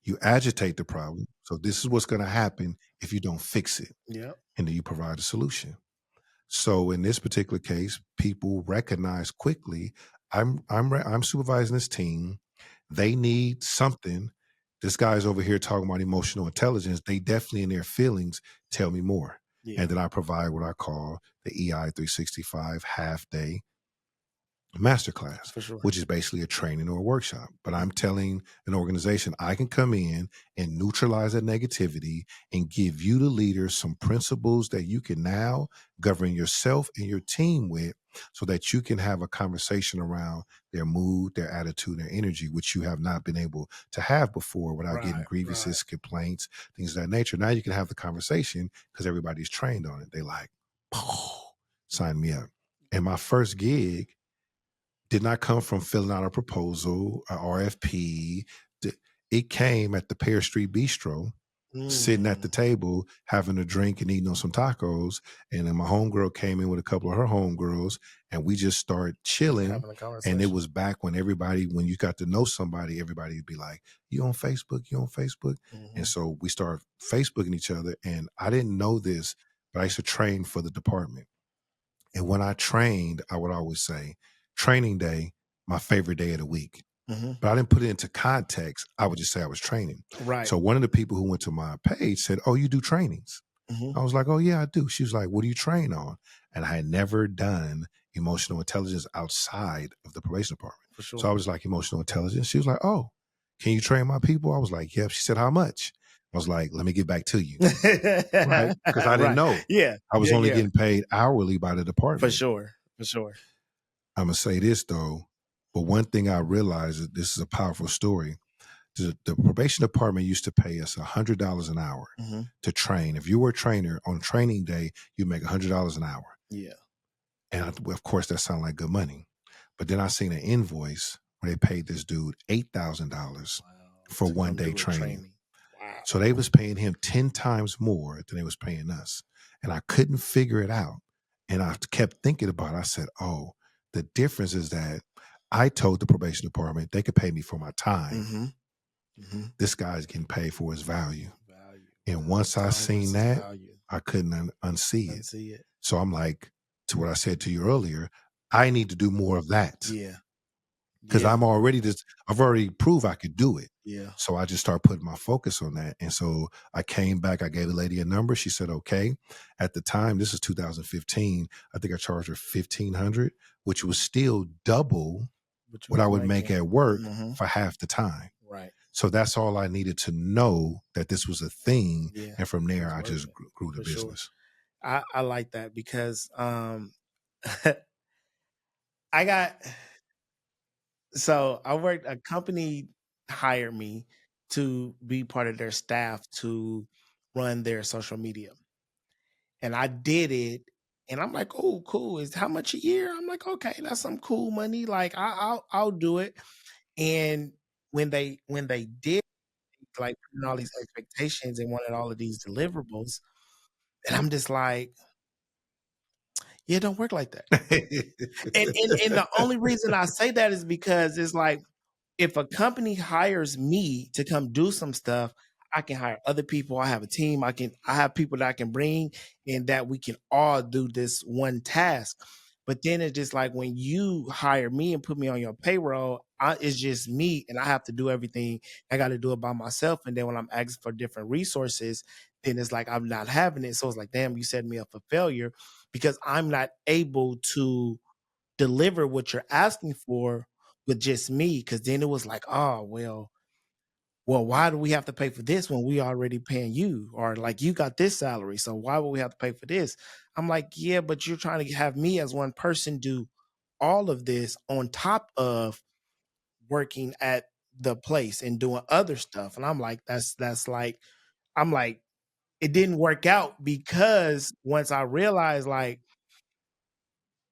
you agitate the problem. So this is what's going to happen if you don't fix it, Yep. and then you provide a solution. So in this particular case, people recognize quickly. I'm supervising this team. They need something. This guy's over here talking about emotional intelligence. They definitely in their feelings tell me more, Yeah, and then I provide what I call the EI 365 half day masterclass, for sure. which is basically a training or a workshop. But Mhm. I'm telling an organization I can come in and neutralize that negativity and give you, the leaders, some principles that you can now govern yourself and your team with so that you can have a conversation around their mood, their attitude, their energy, which you have not been able to have before without getting Right, right. grievances, complaints, things of that nature. Now you can have the conversation because everybody's trained on it. They like, sign me up. And my first gig did not come from filling out a proposal, a RFP. It came at the Pear Street Bistro, sitting at the Mm, table, having a drink and eating on some tacos. And then my homegirl came in with a couple of her homegirls, and we just started just chilling. having a And it conversation. was back when everybody, when you got to know somebody, everybody would be like, "You on Facebook? You on Facebook?" And Mhm. so we started Facebooking each other. And I didn't know this, but I used to train for the department. And when I trained, I would always say, training day, my favorite day of the week. Mhm. But I didn't put it into context. I would just say I was training. Right. So one of the people who went to my page said, "Oh, you do trainings?" Mhm. I was like, "Oh, yeah, I do." She was like, "What do you train on?" And I had never done emotional intelligence outside of the probation department. For So sure. I was like, "Emotional intelligence?" She was like, "Oh, can you train my people?" I was like, "Yep." She said, "How much?" I was like, "Let me get back to you." Right? Because I didn't Right. know. Yeah. I was Yeah, only yeah. getting paid hourly by the For department. sure. For sure. Imma say this though, but one thing I realized, that this is a powerful story. The probation department used to pay us $100 an hour Mhm. to train. If you were a trainer on training day, you make $100 an hour. Yeah. And well, of course, that sounded like good money. But then I seen an invoice where they paid this dude $8,000 Wow. for To one come day do a training. training. Wow. So they was paying him 10 times more than they was paying us. And I couldn't figure it out. And I kept thinking about it. I said, "Oh, the difference is that I told the probation department they could pay me for my time. Mhm. Mhm. This guy's getting paid for his value." Value. And once I Time seen versus that, value. I couldn't unsee it. Unsee it. So I'm like, to what I said to you earlier, I need to do more of that. Yeah. 'Cause Yeah. I've already proved I could do it. Yeah. So I just started putting my focus on that. And so I came back, I gave the lady a number. She said, "Okay." At the time, this is 2015, I think I charged her 1,500, which was still double What you what I was would make making. at work Mhm. for half the time. Right. So that's all I needed to know, that this was a thing. Yeah. And from It there, was I just working. grew the For sure. business. I like that because I got so I worked a company hired me to be part of their staff to run their social media. And I did it and I'm like, "Oh, cool. Is how much a year?" I'm like, "Okay, that's some cool money. Like I'll do it." And when they did like putting all these expectations and wanted all of these deliverables, and I'm just like, "Yeah, it don't work like that." And the only reason I say that is because it's like if a company hires me to come do some stuff, I can hire other people. I have a team. I have people that I can bring and that we can all do this one task. But then it's just like when you hire me and put me on your payroll, it's just me and I have to do everything. I got to do it by myself. And then when I'm asking for different resources, then it's like I'm not having it. So it's like, damn, you set me up for failure because I'm not able to deliver what you're asking for with just me, because then it was like, "Oh, well, why do we have to pay for this when we already paying you?" Or like, "You got this salary, so why would we have to pay for this?" I'm like, "Yeah, but you're trying to have me as one person do all of this on top of working at the place and doing other stuff." And I'm like, that's like I'm like, it didn't work out because once I realized like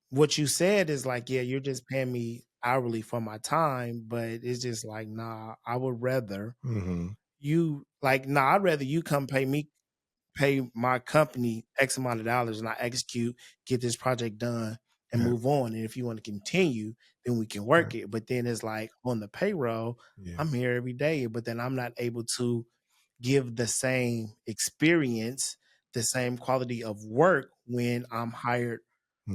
what you said is like, yeah, you're just paying me hourly for my time, but it's just like, nah, I would rather Mhm. you like, nah, I'd rather you come pay my company X amount of dollars and I execute, get this project done and Yeah. move on. And if you want to continue, then we can Right. work it. But then it's like on the payroll, Yeah. I'm here every day, but then I'm not able to give the same experience, the same quality of work when I'm hired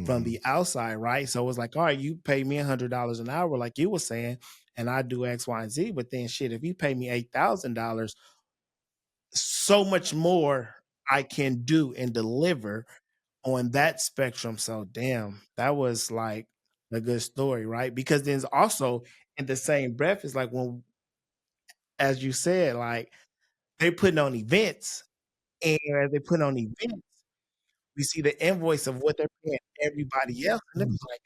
from Mhm. the outside, right? So it's like, all right, you pay me $100 an hour, like you were saying, and I do X, Y, and Z. But then, shit, if you pay me $8,000, so much more I can do and deliver on that spectrum. So, damn, that was like a good story, right? Because then also in the same breath, it's like when, as you said, like they putting on events, and as they put on events, we see the invoice of what they're paying everybody else, and Mm. it's like,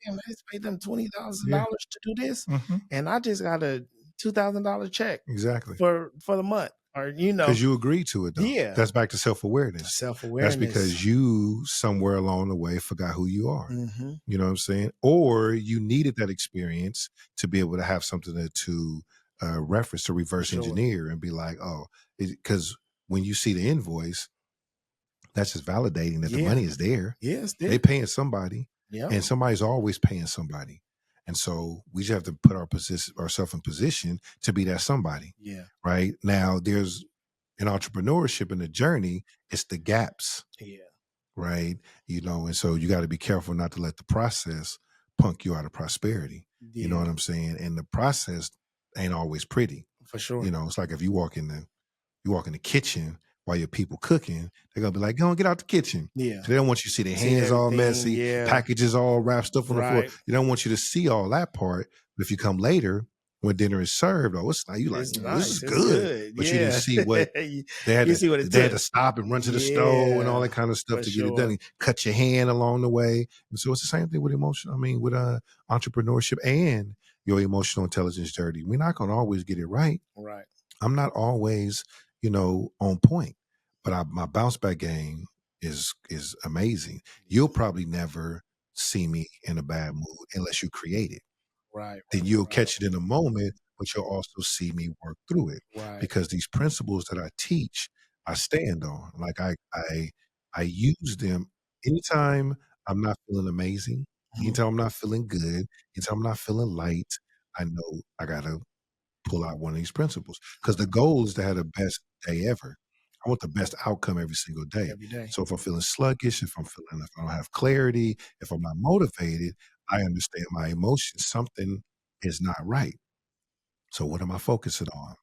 "Damn, I just paid them Yeah. $20,000 to do this, Mhm. and I just got a $2,000 check Exactly. for the month," or, Because you agreed to it, though. yeah, That's back to self-awareness. That's self-awareness. because you, somewhere along the way, forgot who you are. Mhm, You know what I'm saying? Or you needed that experience to be able to have something to reference, to for reverse sure. engineer and be like, "Oh," because when you see the invoice, that's just validating that the Yeah, money is there. yeah, it's They there. paying somebody, Yep, and somebody's always paying somebody. And so we just have to put ourselves in position to be that somebody. yeah, Right now, there's in entrepreneurship in the journey, it's the gaps, yeah, right? And so you got to be careful not to let the process punk you out of prosperity. You know yeah, what I'm saying? And the process ain't always pretty. for sure. It's like if you walk in the kitchen while your people cooking, they're gonna be like, "Go and get out the kitchen." Yeah, So they don't want you to see their see hands all everything, messy, yeah, packages all wrapped stuff on the floor. right. They don't want you to see all that part. But if you come later when dinner is served, oh, it's like you like, It's this is nice, it's good. good, But you didn't yeah. see what You they had you to see what it they had to took. stop and run to the stove and all Yeah, that kind of stuff for to get it done. sure. And cut your hand along the way. And so it's the same thing with emotion. I mean, with entrepreneurship and your emotional intelligence journey. We're not gonna always get it right. Right. I'm not always, on point, but my bounce back game is amazing. You'll probably never see me in a bad mood unless you create it. Right, Then you'll catch it in a moment, but you'll also see me work through it right, because these principles that I teach, I stand on. Like I use them anytime I'm not feeling amazing, mhm, anytime I'm not feeling good, anytime I'm not feeling light. I know I gotta pull out one of these principles because the goal is to have the best day ever. I want the best outcome every single day. every day. So if I'm feeling sluggish, if I don't have clarity, if I'm not motivated, I understand my emotions. Something is not right. So what am I focusing on?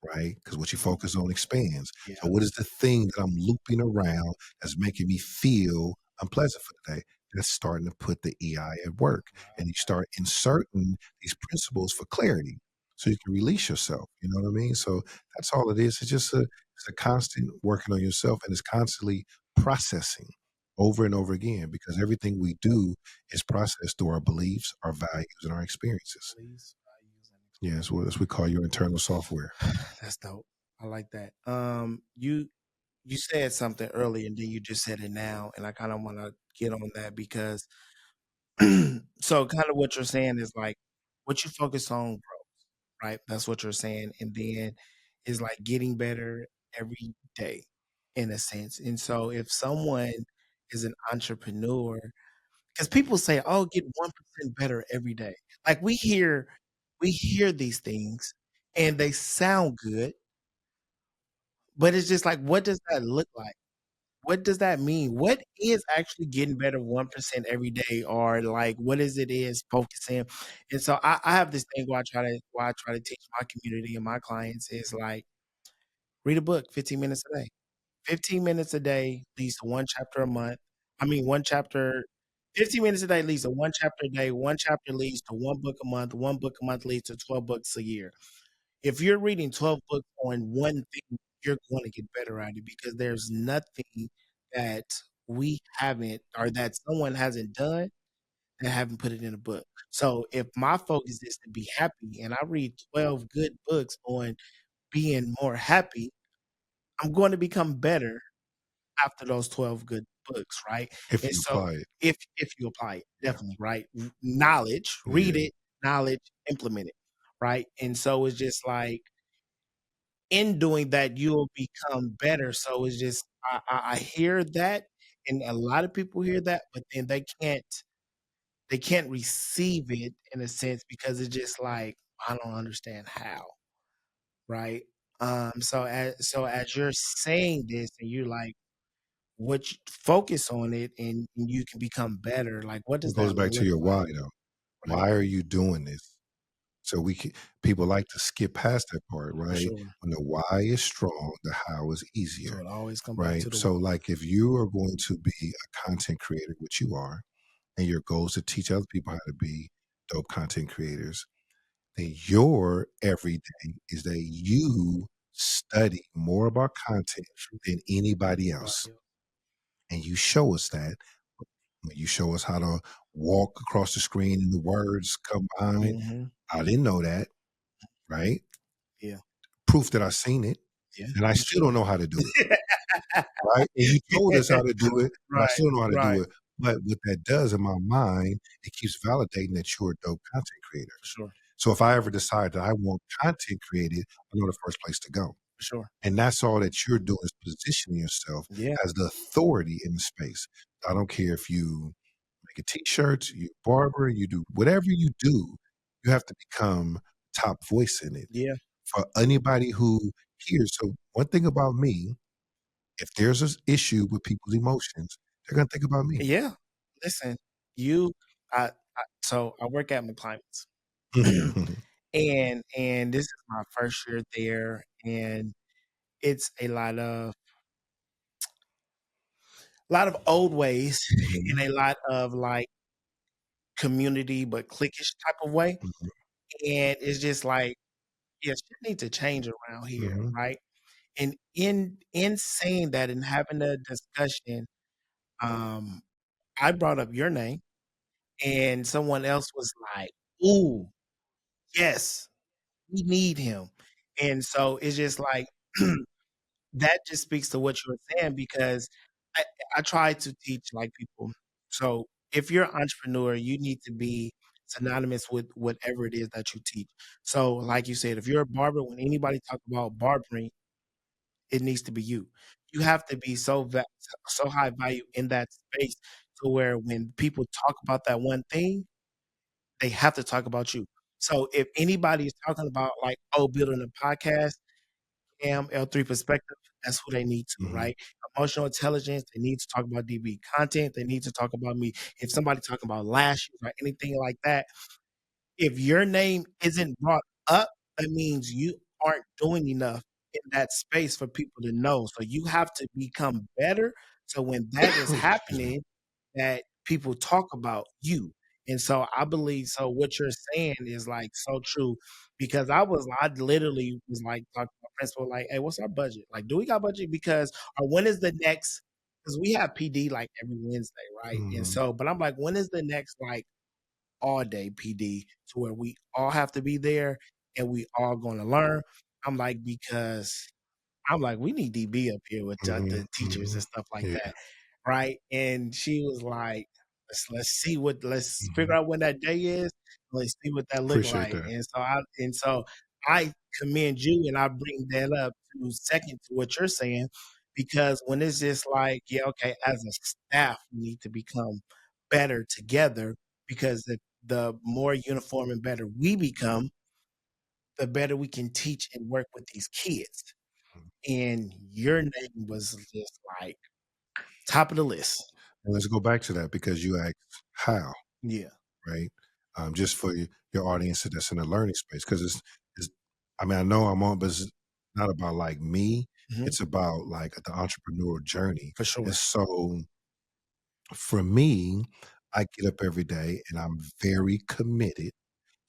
Right? Because what you focus on expands. Yeah, So what is the thing that I'm looping around that's making me feel unpleasant for the day? That's starting to put the EI at work. And you start inserting these principles for clarity so you can release yourself. You know what I mean? So that's all it is. It's a constant working on yourself and it's constantly processing over and over again because everything we do is processed through our beliefs, our values, and our experiences. beliefs, values, and Yeah, that's what we call your internal software. that's dope. I like that. You said something earlier, and then you just said it now, and I kind of want to get on that because so kind of what you're saying is like what you focus on grows, right? That's what you're saying, and then is like getting better every day in a sense. And so if someone is an entrepreneur, because people say, "Oh, get 1% better every day." Like we hear these things and they sound good, but it's just like, what does that look like? What does that mean? What is actually getting better 1% every day, or like what is focusing? And so I have this thing where I try to teach my community and my clients is like read a book 15 minutes a day. 15 minutes a day leads to one chapter a month. I mean, one chapter, 15 minutes a day leads to one chapter a day. One chapter leads to one book a month. One book a month leads to 12 books a year. If you're reading 12 books on one thing, you're going to get better at it because there's nothing that we haven't or that someone hasn't done that haven't put it in a book. So if my focus is to be happy and I read 12 good books on being more happy, I'm going to become better after those 12 good books, right? If And you so apply it. if you apply it, Yeah. definitely, right? Knowledge, read Yeah. it, knowledge, implement it, right? And so it's just like in doing that, you'll become better. So it's just I hear that, and a lot of people hear that, but then they can't receive it in a sense because it's just like, I don't understand how, right? So as you're saying this and you're like, what you focus on it and you can become better, like, what does It goes that back to look your like? why though. Right, Why are you doing this? So people like to skip past that part, for right? sure. When the why is strong, the how is So easier, it always come back right? to the So why. like if you are going to be a content creator, which you are, and your goal is to teach other people how to be dope content creators, then your every day is that you study more about content True. than anybody else. Nobody else. And you show us that when you show us how to walk across the screen and the words combine. Mhm. I didn't know that, right? Yeah, Proof that I seen it, yeah, and I for still don't sure. know how to do it, right? And you told us how to do it, but I Right, still don't know how to do right, it. But what that does in my mind, it keeps validating that you're a dope content creator. for sure, So if I ever decide that I want content created, I know the first place to go. for sure. And that's all that you're doing is positioning yourself Yeah, as the authority in the space. I don't care if you make a t-shirt, you barber, you do whatever you do, you have to become top voice in it yeah, for anybody who hears. So one thing about me, if there's an issue with people's emotions, they're gonna think about me. yeah. Listen, you I work at McClimate's, Mhm, and this is my first year there, and it's a lot of old ways in mhm, a lot of, like, community, but cliquish type of way, mhm, and it's just like, yeah, shit need to change around here, mhm, right? And in saying that and having a discussion, um, I brought up your name, and someone else was like, "Ooh, yes, we need him." And so it's just like that just speaks to what you were saying because I I try to teach, like, people. So if you're an entrepreneur, you need to be synonymous with whatever it is that you teach. So, like you said, if you're a barber, when anybody talk about barbering, it needs to be you. You have to be so high value in that space to where when people talk about that one thing, they have to talk about you. So if anybody is talking about, like, oh, building a podcast, L3 perspective, that's who they need to, mhm, right? Emotional intelligence, they need to talk about DB content, they need to talk about me. If somebody talking about lashes or anything like that, if your name isn't brought up, that means you aren't doing enough in that space for people to know. So you have to become better. So when that is excuse me. happening, that people talk about you. And so I believe so what you're saying is like so true because I literally was like talking to my principal, like, hey, what's our budget? Like, do we got budget? Because or when is the next because we have PD like every Wednesday, right? And Mhm, so, but I'm like, when is the next like all day PD to where we all have to be there and we all gonna learn. I'm like, because I'm like, we need DB up here with mhm, the teachers and mhm. stuff like Yeah, that, right? And she was like, let's figure mhm. out when that day is. Let's see what that look Appreciate like. that. And so I commend you, and I bring that up to second to what you're saying, because when it's just like, yeah, okay, as a staff, we need to become better together because the more uniform and better we become, the better we can teach and work with these kids. And your name was just like top of the list. And let's go back to that because you asked how, Yeah. right? Just for your audience that's in a learning space, because it's. I mean, I know I'm on, but it's not about like me. Mhm. It's about like the entrepreneurial journey. For And sure. so for me, I get up every day and I'm very committed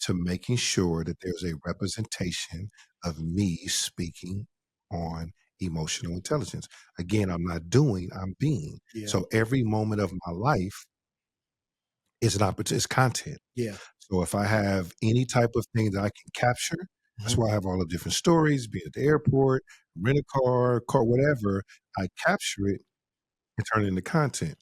to making sure that there's a representation of me speaking on emotional intelligence. Again, I'm not doing, I'm being. Yeah. So every moment of my life is an opportunity, it's content. Yeah. So if I have any type of thing that I can capture, that's Mhm. why I have all the different stories, be it at the airport, rent a car, whatever. I capture it and turn it into content.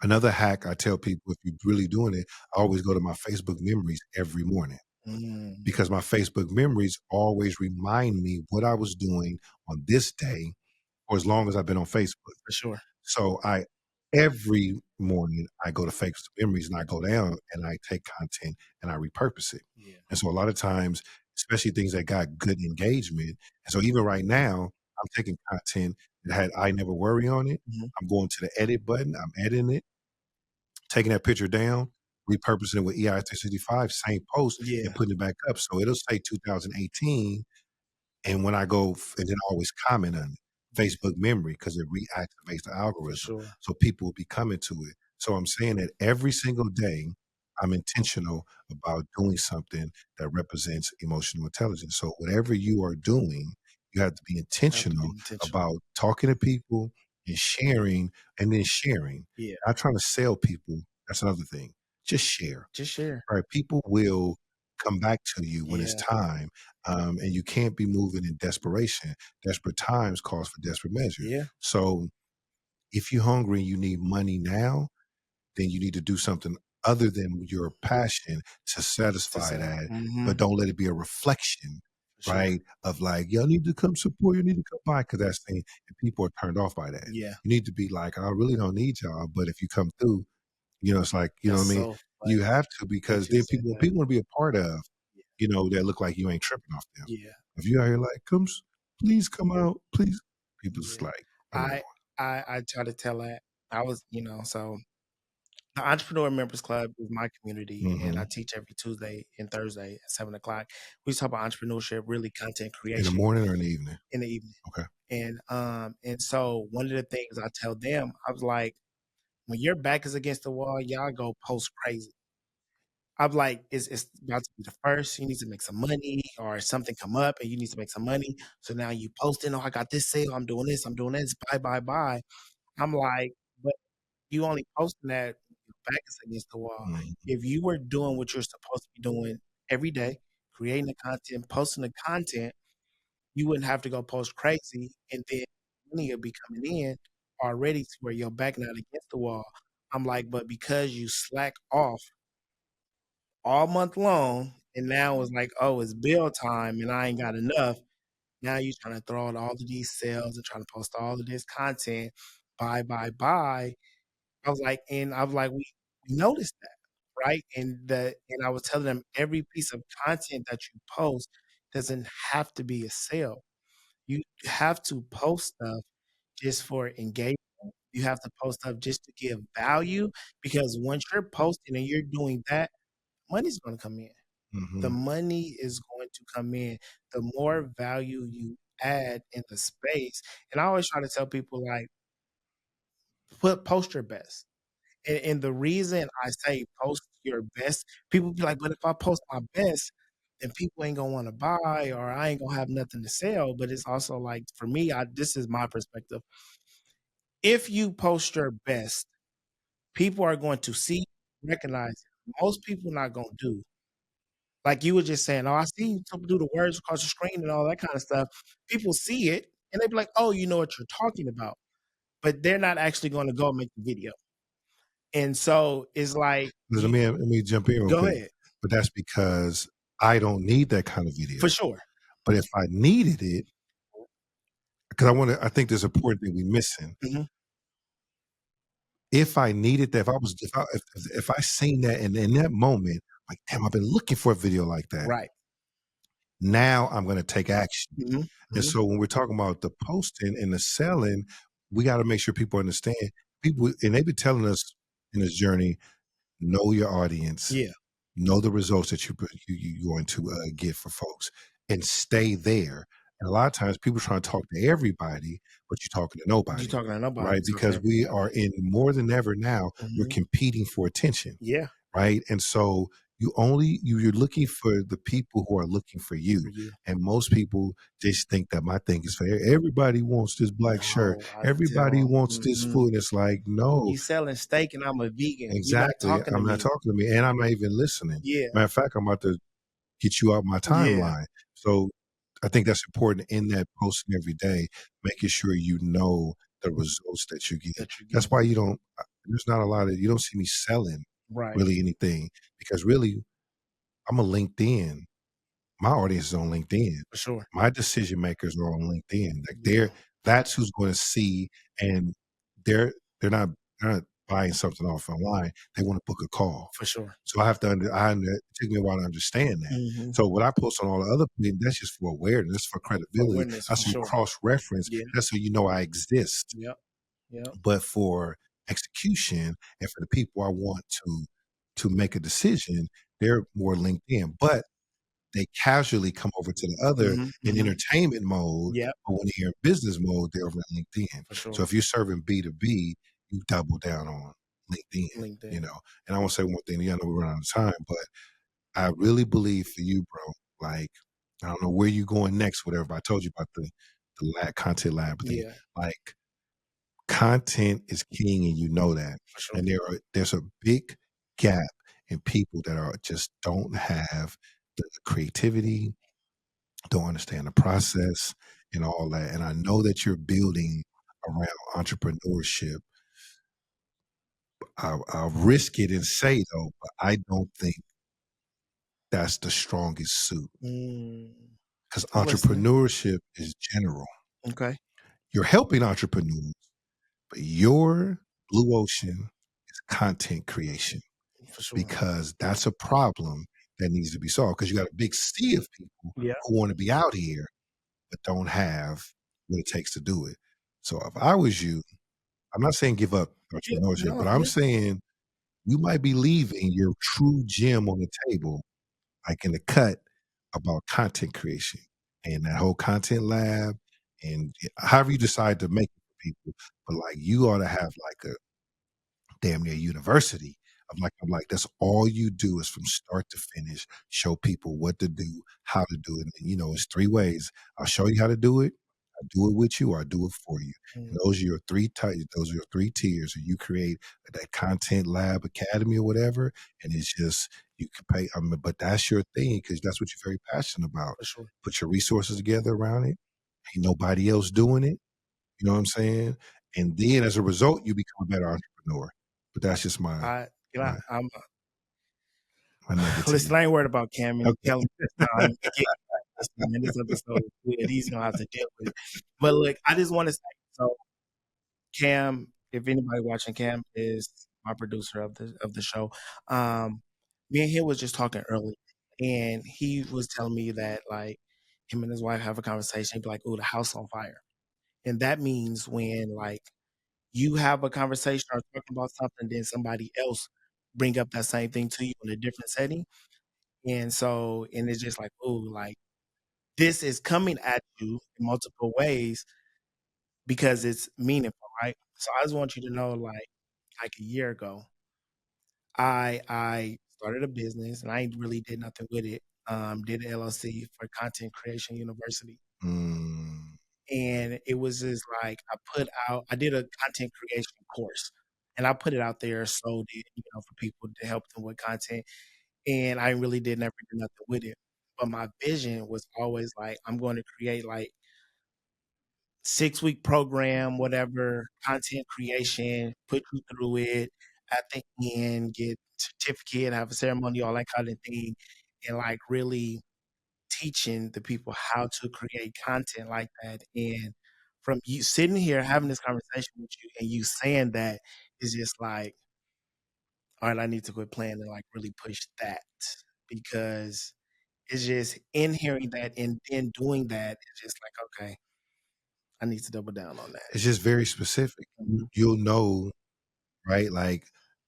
Another hack I tell people if you're really doing it, I always go to my Facebook memories every morning. Mm, because my Facebook memories always remind me what I was doing on this day for as long as I've been on Facebook. for sure. So I every morning I go to Facebook Memories and I go down and I take content and I repurpose it. Yeah. And so a lot of times, especially things that got good engagement, and so even right now, I'm taking content that had I never worry on it. Mhm. I'm going to the edit button, I'm editing it, taking that picture down, repurposing it with EI365, same post, and Yeah. putting it back up. So it'll say 2018, and when I go and then I always comment on it, Yeah. Facebook memory, because it reactivates the For algorithm, sure. so people will be coming to it. So I'm saying that every single day, I'm intentional about doing something that represents emotional intelligence. So whatever you are doing, you have to be Have to be intentional intentional. about talking to people and sharing, and then sharing. Yeah. Not trying to sell people, that's another thing. Just share. Just share. Right? People will come back to you when it's Yeah. time, and you can't be moving in desperation. Desperate times calls for desperate measures. Yeah. So if you're hungry and you need money now, then you need to do something other than your passion to To satisfy say. that, but Mhm. don't let it be a reflection, For sure. right? Of like, y'all need to come support, you need to come by, because that's thing, and people are turned off by that. Yeah. You need to be like, I really don't need y'all, but if you come through, it's like, That's what I mean? so You funny have to, that because you then said that. people want to be a part of, Yeah. that look like you ain't tripping off them. Yeah. If you out here like, please come out, please. People just Yeah. like, I don't know. I I try to tell that. I was, so the Entrepreneur Members Club is my community, and I Hmm. teach every Tuesday and Thursday at 7 o'clock. We talk about entrepreneurship, really content In the creation morning or in the evening? in the evening. Okay. And so one of the things I tell them, I was like, when your back is against the wall, y'all go post crazy. I'm like, it's about to be the first. You need to make some money, or something come up and you need to make some money. So now you posting, oh, I got this sale, I'm doing this, I'm doing this, buy, buy, buy. I'm like, but you only posting that when your back is against the wall. Mhm. If you were doing what you're supposed to be doing every day, creating the content, posting the content, you wouldn't have to go post crazy, and then money will be coming in already to where your back not against the wall. I'm like, but because you slack off all month long, and now it's like, oh, it's bill time and I ain't got enough. Now you're trying to throw out all of these sales and trying to post all of this content, buy, buy, buy. I was like, we noticed that, right? And I was telling them every piece of content that you post doesn't have to be a sale. You have to post stuff just for engagement. You have to post stuff just to give value, because once you're posting and you're doing that, money's gonna come in. The Mhm. money is going to come in. The more value you add in the space, and I always try to tell people, like, post your best. And the reason I say post your best, people be like, but if I post my best, then people ain't gonna want to buy, or I ain't gonna have nothing to sell. But it's also like, for me, this is my perspective. If you post your best, people are going to see, recognize it. Most people not gonna do. Like you were just saying, oh, I see you do the words across the screen and all that kind of stuff. People see it and they be like, oh, you know what you're talking about. But they're not actually going to go make the video. And so it's like, Let me let me jump in real go quick. ahead. But that's because I don't need that kind of video. For sure. But if I needed it, because I think there's an important thing we missing. Mhm. If I needed that, if I seen that and in that moment, like, damn, I've been looking for a video like that. Right. Now I'm gonna take action. Mhm. And Mhm. so when we're talking about the posting and the selling, we got to make sure people understand. People, and they've been telling us in this journey, know your audience, Yeah. know the results that you're going to get for folks, and stay there. And a lot of times people trying to talk to everybody, but you're talking to You nobody, talking to nobody, right? you talking to Because we everybody. are in more than ever now, we're Mhm. competing for attention, Yeah. right? And so you're looking for the people who are looking for For you. you. And most people just think that my thing is fair. Everybody wants this black shirt. No, I tell Everybody 'em, wants this mhm. food. It's like, no, You selling steak and I'm a vegan. You not exactly. talking to I'm not me. talking to me, and I'm not even listening. Yeah. Matter of fact, I'm about to get you out my Yeah. timeline. So I think that's important in that posting every day, making sure you know the results that you get. That you're That's getting. why there's not a lot of, you don't see me selling Right. really anything, because really I'm a LinkedIn. My audience is on LinkedIn. For sure. My decision makers are on LinkedIn. Like Yeah, that's who's going to see, and they're they're not they're not buying something off online. They want to book a call. for sure. So I have to it took me a while to understand that. Mhm. So what I post on all the other things, that's just for awareness, that's for For credibility, awareness, that's for some sure. cross reference, Yeah. that's so you know I exist. Yep. Yep. But for execution and for the people I want to make a decision, they're more LinkedIn. But they casually come over to the other Mhm, in mhm. entertainment mode, Yep, but when they're in business mode, they're over at LinkedIn. for So sure. if you're serving B2B, you double down on LinkedIn, you LinkedIn. know. And I want to say one thing, I know we're running out of time, but I really believe for you, bro, like, I don't know where you going next, whatever, but I told you about the lab, content lab thing. Yeah, Like, content is king, and you know that. for sure. And there's a big gap in people that are just don't have the creativity, don't understand the process and all that. And I know that you're building around entrepreneurship. I'll risk it and say though, but I don't think that's the strongest suit Mm, because I'm listening. entrepreneurship is general. Okay, You're helping entrepreneurs, but your blue ocean is content creation for sure. because that's a problem that needs to be solved because you got a big sea of people Yeah. who want to be out here but don't have what it takes to do it. So if I was you, I'm not saying give up Yeah. entrepreneurship, No, but I'm yeah. saying you might be leaving your true gem on the table, like in the cut about content creation and that whole content lab and however you decide to make it for people. But like you ought to have like a damn near university of like I'm like that's all you do is from start to finish show people what to do, how to do it, and you know it's three ways. I'll show you how to do it, I do it with you, or I do it for you. Mm, And those are your three types, those are your three tiers, and you create that content lab academy or whatever, and it's just you can pay, but that's your thing because that's what you're very passionate about. for sure. Put your resources together around it, ain't nobody else doing it, you know what I'm saying? And then as a result, you become a better entrepreneur. But that's just I you know, my I'm my nugget to you. listen, I ain't worried about Cam and Okay. Kelly this time. Get this time, and this episode is good. He's gonna have to deal with it. But look, I just want to say so Cam, if anybody watching, Cam is my producer of the show. Um, Me and him was just talking earlier, and he was telling me that like him and his wife have a conversation, he'd be like, "Oh, the house on fire," and that means when like you have a conversation or talking about something, then somebody else bring up that same thing to you in a different setting, and so and it's just like, oh, like this is coming at you in multiple ways because it's meaningful, right? So I just want you to know, like a year ago, I started a business and I ain't really did nothing with it. Did an LLC for Content Creation University, Mm, and it was just like I did a content creation course, and I put it out there so that for people to help them with content, and I really did never do nothing with it. But my vision was always like I'm going to create like 6-week program, whatever, content creation, put you through it. At the end, get certificate, have a ceremony, all that kind of thing, and like really teaching the people how to create content like that. And from you sitting here having this conversation with you and you saying that is just like, all right, I need to quit playing and like really push that because it's just in hearing that and then doing that, it's just like, okay, I need to double down on that. it's just very specific. Mhm. You'll know, right? Like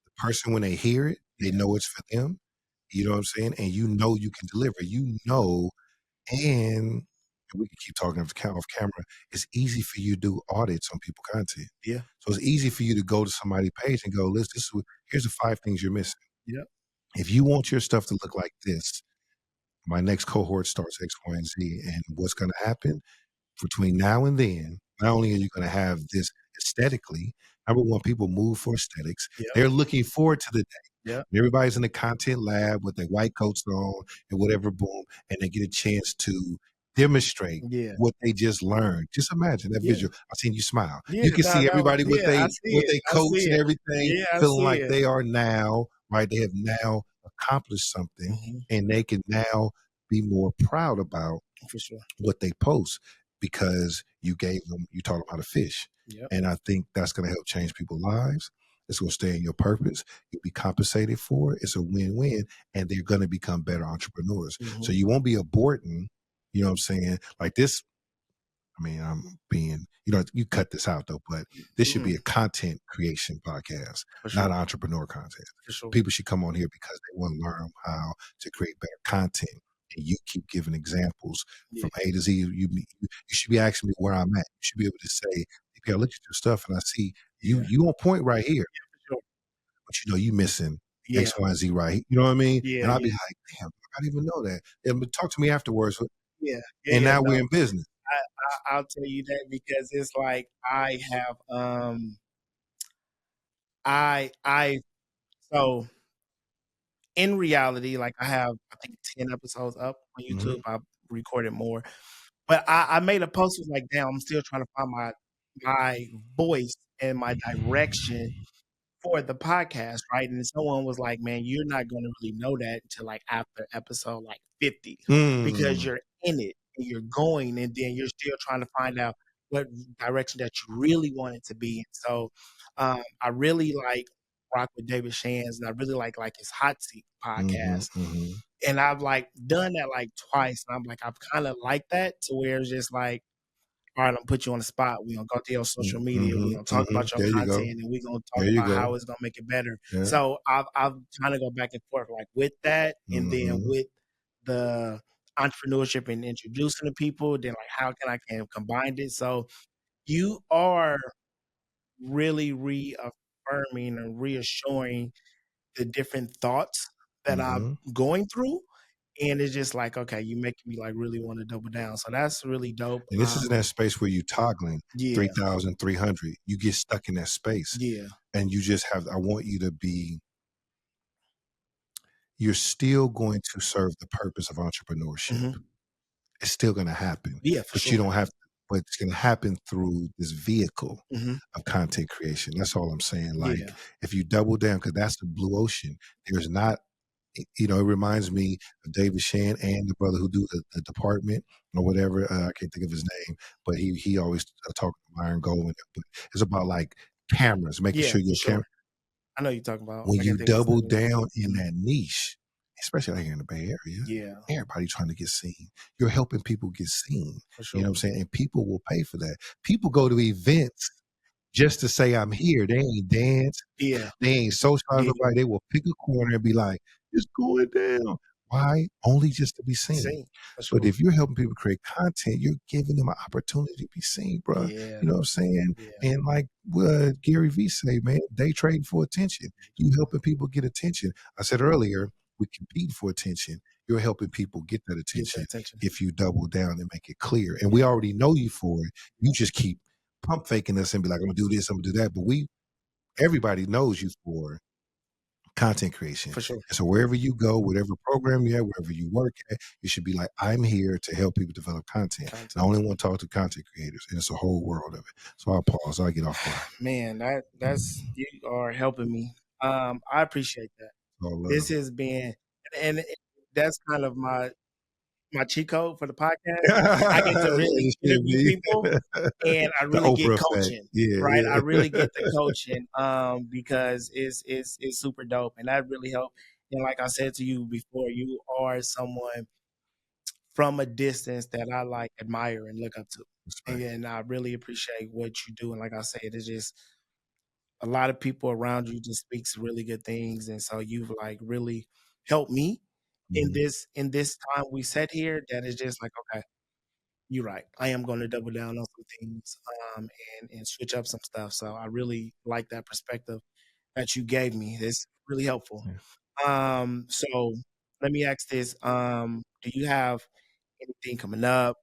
the person when they hear it, they Yeah. know it's for them. You know what I'm saying? And you know you can deliver. You know, and we can keep talking off camera. It's easy for you to do audits on people content. Yeah. So it's easy for you to go to somebody's page and go, listen, here's the 5 things you're missing. Yeah. If you want your stuff to look like this, my next cohort starts X, Y, and Z. And what's going to happen between now and then, not only are you going to have this aesthetically, number one, people move for aesthetics. Yep. They're looking forward to the day. Yep. Everybody's in the content lab with their white coats on and whatever, boom, and they get a chance to demonstrate Yeah. what they just learned. Just imagine that Yeah. visual. I've seen you smile. Yeah. You can No, see no. everybody Yeah. I see with it. their I see coats and it. everything, Yeah. I feeling see like it. they are now, right? They have now accomplished something, Mhm. and they can now be more proud about For sure. what they post because you taught them how to fish. Yep. And I think that's going to help change people's lives. It's going to stay in your purpose. You'll be compensated for it. It's a win-win, and they're going to become better entrepreneurs. So Mhm. you won't be aborting, you know what I'm saying? Like this, I mean, I'm being, you cut this out though, but this should be Mhm. a content creation podcast, For not sure. entrepreneur content. For sure. People should come on here because they want to learn how to create better content. And you keep giving examples Yeah. from A to Z. You should be asking me where I'm at. You should be able to say, "Okay, I look at your stuff and I see Yeah. you on point right here, For sure. but you missing Yeah. X, Y, and Z right here." You know what I mean? Yeah. And I'll be Yeah. like, "Damn, I didn't even know that." And but talk to me afterwards. Yeah. Yeah. And Yeah. now we're No, in business. I'll tell you that because it's like I have I so in reality, like I have I think 10 episodes up on Hmm. YouTube. I've recorded more. But I made a post was like, damn, I'm still trying to find my voice and my direction for the podcast, right? And someone was like, "Man, you're not gonna really know that until, like, after episode, like, 50 because Mm. you're in it and you're going, and then you're still trying to find out what direction that you really want it to be." And so, I really, like, rock with David Shands, and I really like, his Hot Seat Mhm, podcast, mhm, and I've, like, done that, like, twice, and I'm like, I've kinda like that to where it's just like, all right, I'm gonna put you on the spot. We're gonna go to your social media. We're mhm, gonna talk mhm. about your There you go. content, and we're gonna talk There you about go. how it's gonna make it better. Yeah. So I've kind of go back and forth like with that, and then Mhm, with the entrepreneurship and introducing to people. Then like how can I can combine it? So you are really reaffirming and reassuring the different thoughts that I'm mhm. going through. And it's just like, okay, you making me like really want to double down. So that's really dope. And this is in that space where you toggling Yeah, 3,300. You get stuck in that space, yeah. and you just have I want you to be you're still going to serve the purpose of entrepreneurship. Mhm. It's still gonna happen, Yeah, for but you sure. don't have but it's gonna happen through this vehicle Mhm. of content creation. That's all I'm saying. Like, Yeah. if you double down, because that's the blue ocean. There's not it reminds me of David Shan and the brother who do the department or whatever. I can't think of his name, but he always talk Iron Gold. But it's about like cameras, making Yeah, sure for your camera sure. I know you're talking about. when I you can't think of his double name either. down in Mhm. that niche, especially out here in the Bay Area, Yeah, everybody trying to get seen. You're helping people get seen. for You know sure. what I'm saying? And people will pay for that. People go to events just to say I'm here. They ain't dance. Yeah, They ain't socialize yeah, nobody. They will pick a corner and be like, "It's going down." Why? Only just to be seen. same, for But sure. if you're helping people create content, you're giving them an opportunity to be seen, bro. Yeah, You know what I'm saying? yeah, And like what Gary Vee say, man, they trading for attention. You helping people get attention. I said earlier, we compete for attention. You're helping people get that get the attention attention. if you double down and make it clear. And we Yeah, already know you for it. You just keep pump faking us and be like, I'm gonna do this, I'm gonna do that. But everybody knows you for content creation. for sure. And so wherever you go, whatever program you have, wherever you work at, you should be like, I'm here to help people develop content. And I Content. only want to talk to content creators. And it's a whole world of it. So I'll pause. I'll get off my Man, that's you are helping me. I appreciate that. all This love. has been and that's kind of my cheat code for the podcast. I get to really It should interview be. people and I The really get Oprah effect. coaching, Yeah, right? I really yeah. get the coaching because it's super dope and that really helped. And like I said to you before, you are someone from a distance that I like admire and look up to. Respect. And I really appreciate what you do. And like I said, it's just a lot of people around you just speaks really good things. And so you've like really helped me Mhm. in this time we sat here that is just like, okay, you're right. I am going to double down on some things and switch up some stuff. So I really like that perspective that you gave me. It's really helpful. Yeah. So let me ask this. Do you have anything coming up?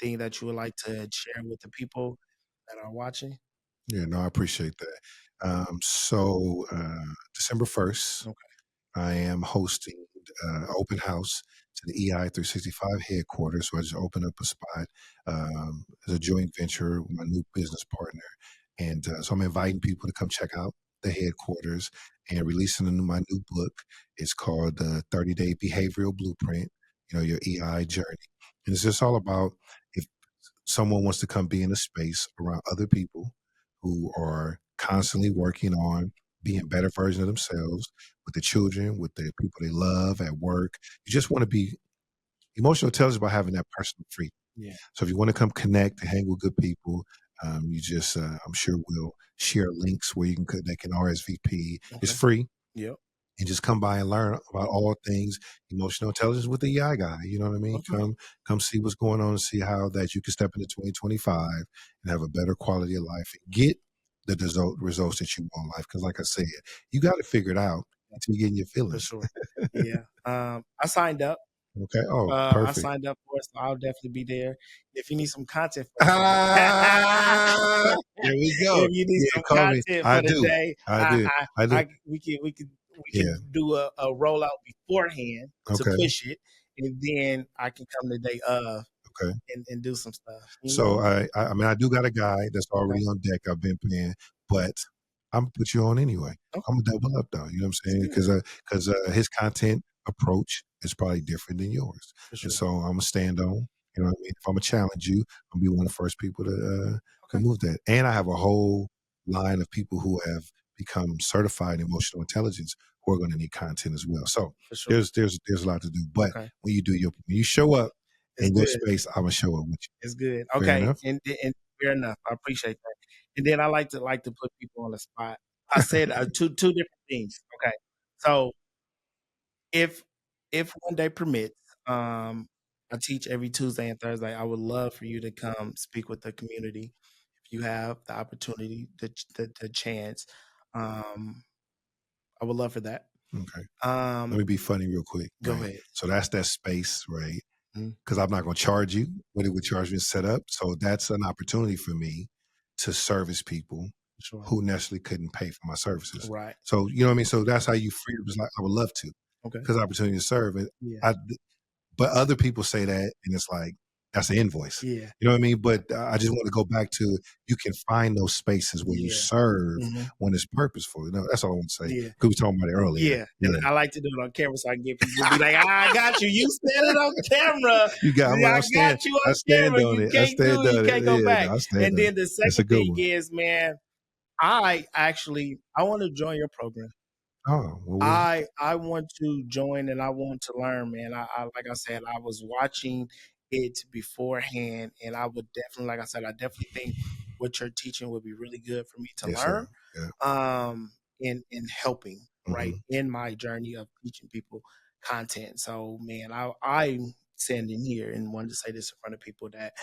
Anything that you would like to share with the people that are watching? Yeah, no, I appreciate that. December 1st, Okay. I am hosting open house to the EI 365 headquarters. So I just opened up a spot as a joint venture with my new business partner. And so I'm inviting people to come check out. the headquarters and releasing my new book. It's called the 30-Day Behavioral Blueprint, your EI journey. And it's just all about if someone wants to come be in a space around other people who are constantly working on being better versions of themselves with the children, with the people they love at work. You just want to be emotional intelligence by having that personal freedom. Yeah. So if you want to come connect and hang with good people, I'm sure we'll share links where they can RSVP. It's Okay. free, Yep. and just come by and learn about all things emotional intelligence with the EI guy. You know what I mean? Okay. Come see what's going on and see how that you can step into 2025 and have a better quality of life and get the results that you want in life. Because like I said, you got to figure it out until you get in your For feelings. sure. Yeah. I signed up. Okay. Oh, I perfect. signed up for it, so I'll definitely be there. If you need some content for the day, Ah, there we go. if you need Yeah, some call me. content I for the do. day, I do. I do. we can Yeah. do a rollout beforehand to Okay. push it, and then I can come the day of Okay. and do some stuff. You So know? I mean, I do got a guy that's Okay. already on deck. I've been paying, but I'm gonna put you on anyway. Okay. I'm gonna double up though. You know what I'm That's saying? good. Because his content approach is probably different than yours, For and sure. so I'm gonna stand on. You know what I mean? If I'm gonna challenge you, I'm gonna be one of the first people to Okay. move that. And I have a whole line of people who have become certified in emotional intelligence who are going to need content as well. So For sure. there's a lot to do. But Okay. when you show up It's in your good. space, I'm gonna show up with It's good. you. Fair Okay, enough. and fair enough. I appreciate that. And then I like to put people on the spot. I said two different things. Okay, so if one day permits, I teach every Tuesday and Thursday. I would love for you to come speak with the community if you have the opportunity, the chance. Um, I would love for that. Okay. Let Um, me be funny real quick, go right? ahead. So that's that space, right? Mhm. Because I'm not going to charge you what it would charge me to set up. So that's an opportunity for me to service people Sure. who necessarily couldn't pay for my services. Right. So you know what I mean. So that's how you free up. It's like I would love to, Okay. because opportunity to serve. And Yeah. I, but other people say that, and it's like that's an invoice. Yeah. You know what I mean? But I just want to go back to you can find those spaces where you Yeah. serve Mhm. when it's purposeful. That's all I want to say. Yeah. Because we were talking about it earlier. Yeah, and Yeah. I like to do it on camera so I can get people to be like, "Ah, I got you. You said it on camera. You got. Yeah, I stand. got you I on stand camera. on You it. I can't do stand it. You on it. can't go Yeah, back." no, I stand And on it. then the That's a second good thing one. is, man, I want to join your program. Oh, well, I want to join and I want to learn, man. I like I said, I was watching it beforehand, and I would definitely, like I said, I definitely think what you're teaching would be really good for me to yes, sir. learn. Yeah. In helping right Hmm. in my journey of teaching people content. So, man, I'm standing here and wanted to say this in front of people that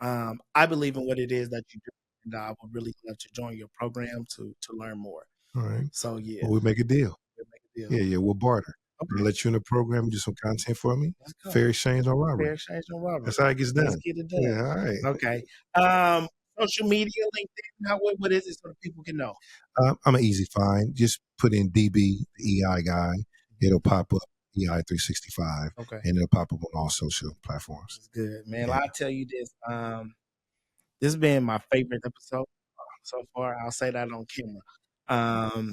I believe in what it is that you do, and I would really love to join your program to learn more. All right. So, yeah, Well, we make a deal. we'll make a deal. Yeah, yeah. We'll barter. I'll Okay, let you in the program, do some content for me. let's go. Fair exchange on Fair robbery. exchange on robbery. That's how it gets Let's done. get it done. Yeah. All right. Okay. Um, Social media, LinkedIn. What is it so that people can know? I'm an easy find. Just put in DB, the EI guy. It'll pop up EI 365, Okay, and it'll pop up on all social platforms. that's good, man. Yeah. I'll tell you this. This has been my favorite episode so far. I'll say that on camera.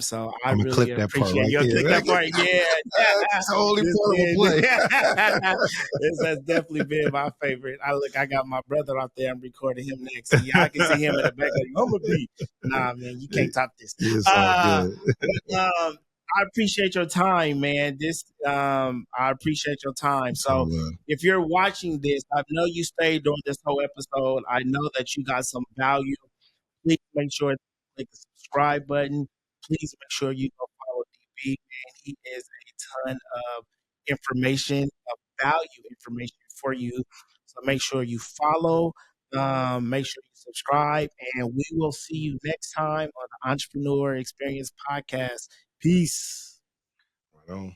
So I I'm gonna really clip that part appreciate right you. Click there. that part. Yeah. It's the only This part of a play. this has definitely been my favorite. I got my brother out there. I'm recording him next. And yeah, I can see him in the back of the Hummer beat. Nah, man, you can't top this. It's all Uh, good. I appreciate your time, man. I appreciate your time. It's all So love. if you're watching this, I know you stayed during this whole episode. I know that you got some value. Please make sure to click the subscribe button. Please make sure you go follow DB. Man, he is a ton of information, of value information for you. So make sure you follow. Make sure you subscribe, and we will see you next time on the Entrepreneur Experience Podcast. Peace. Right on.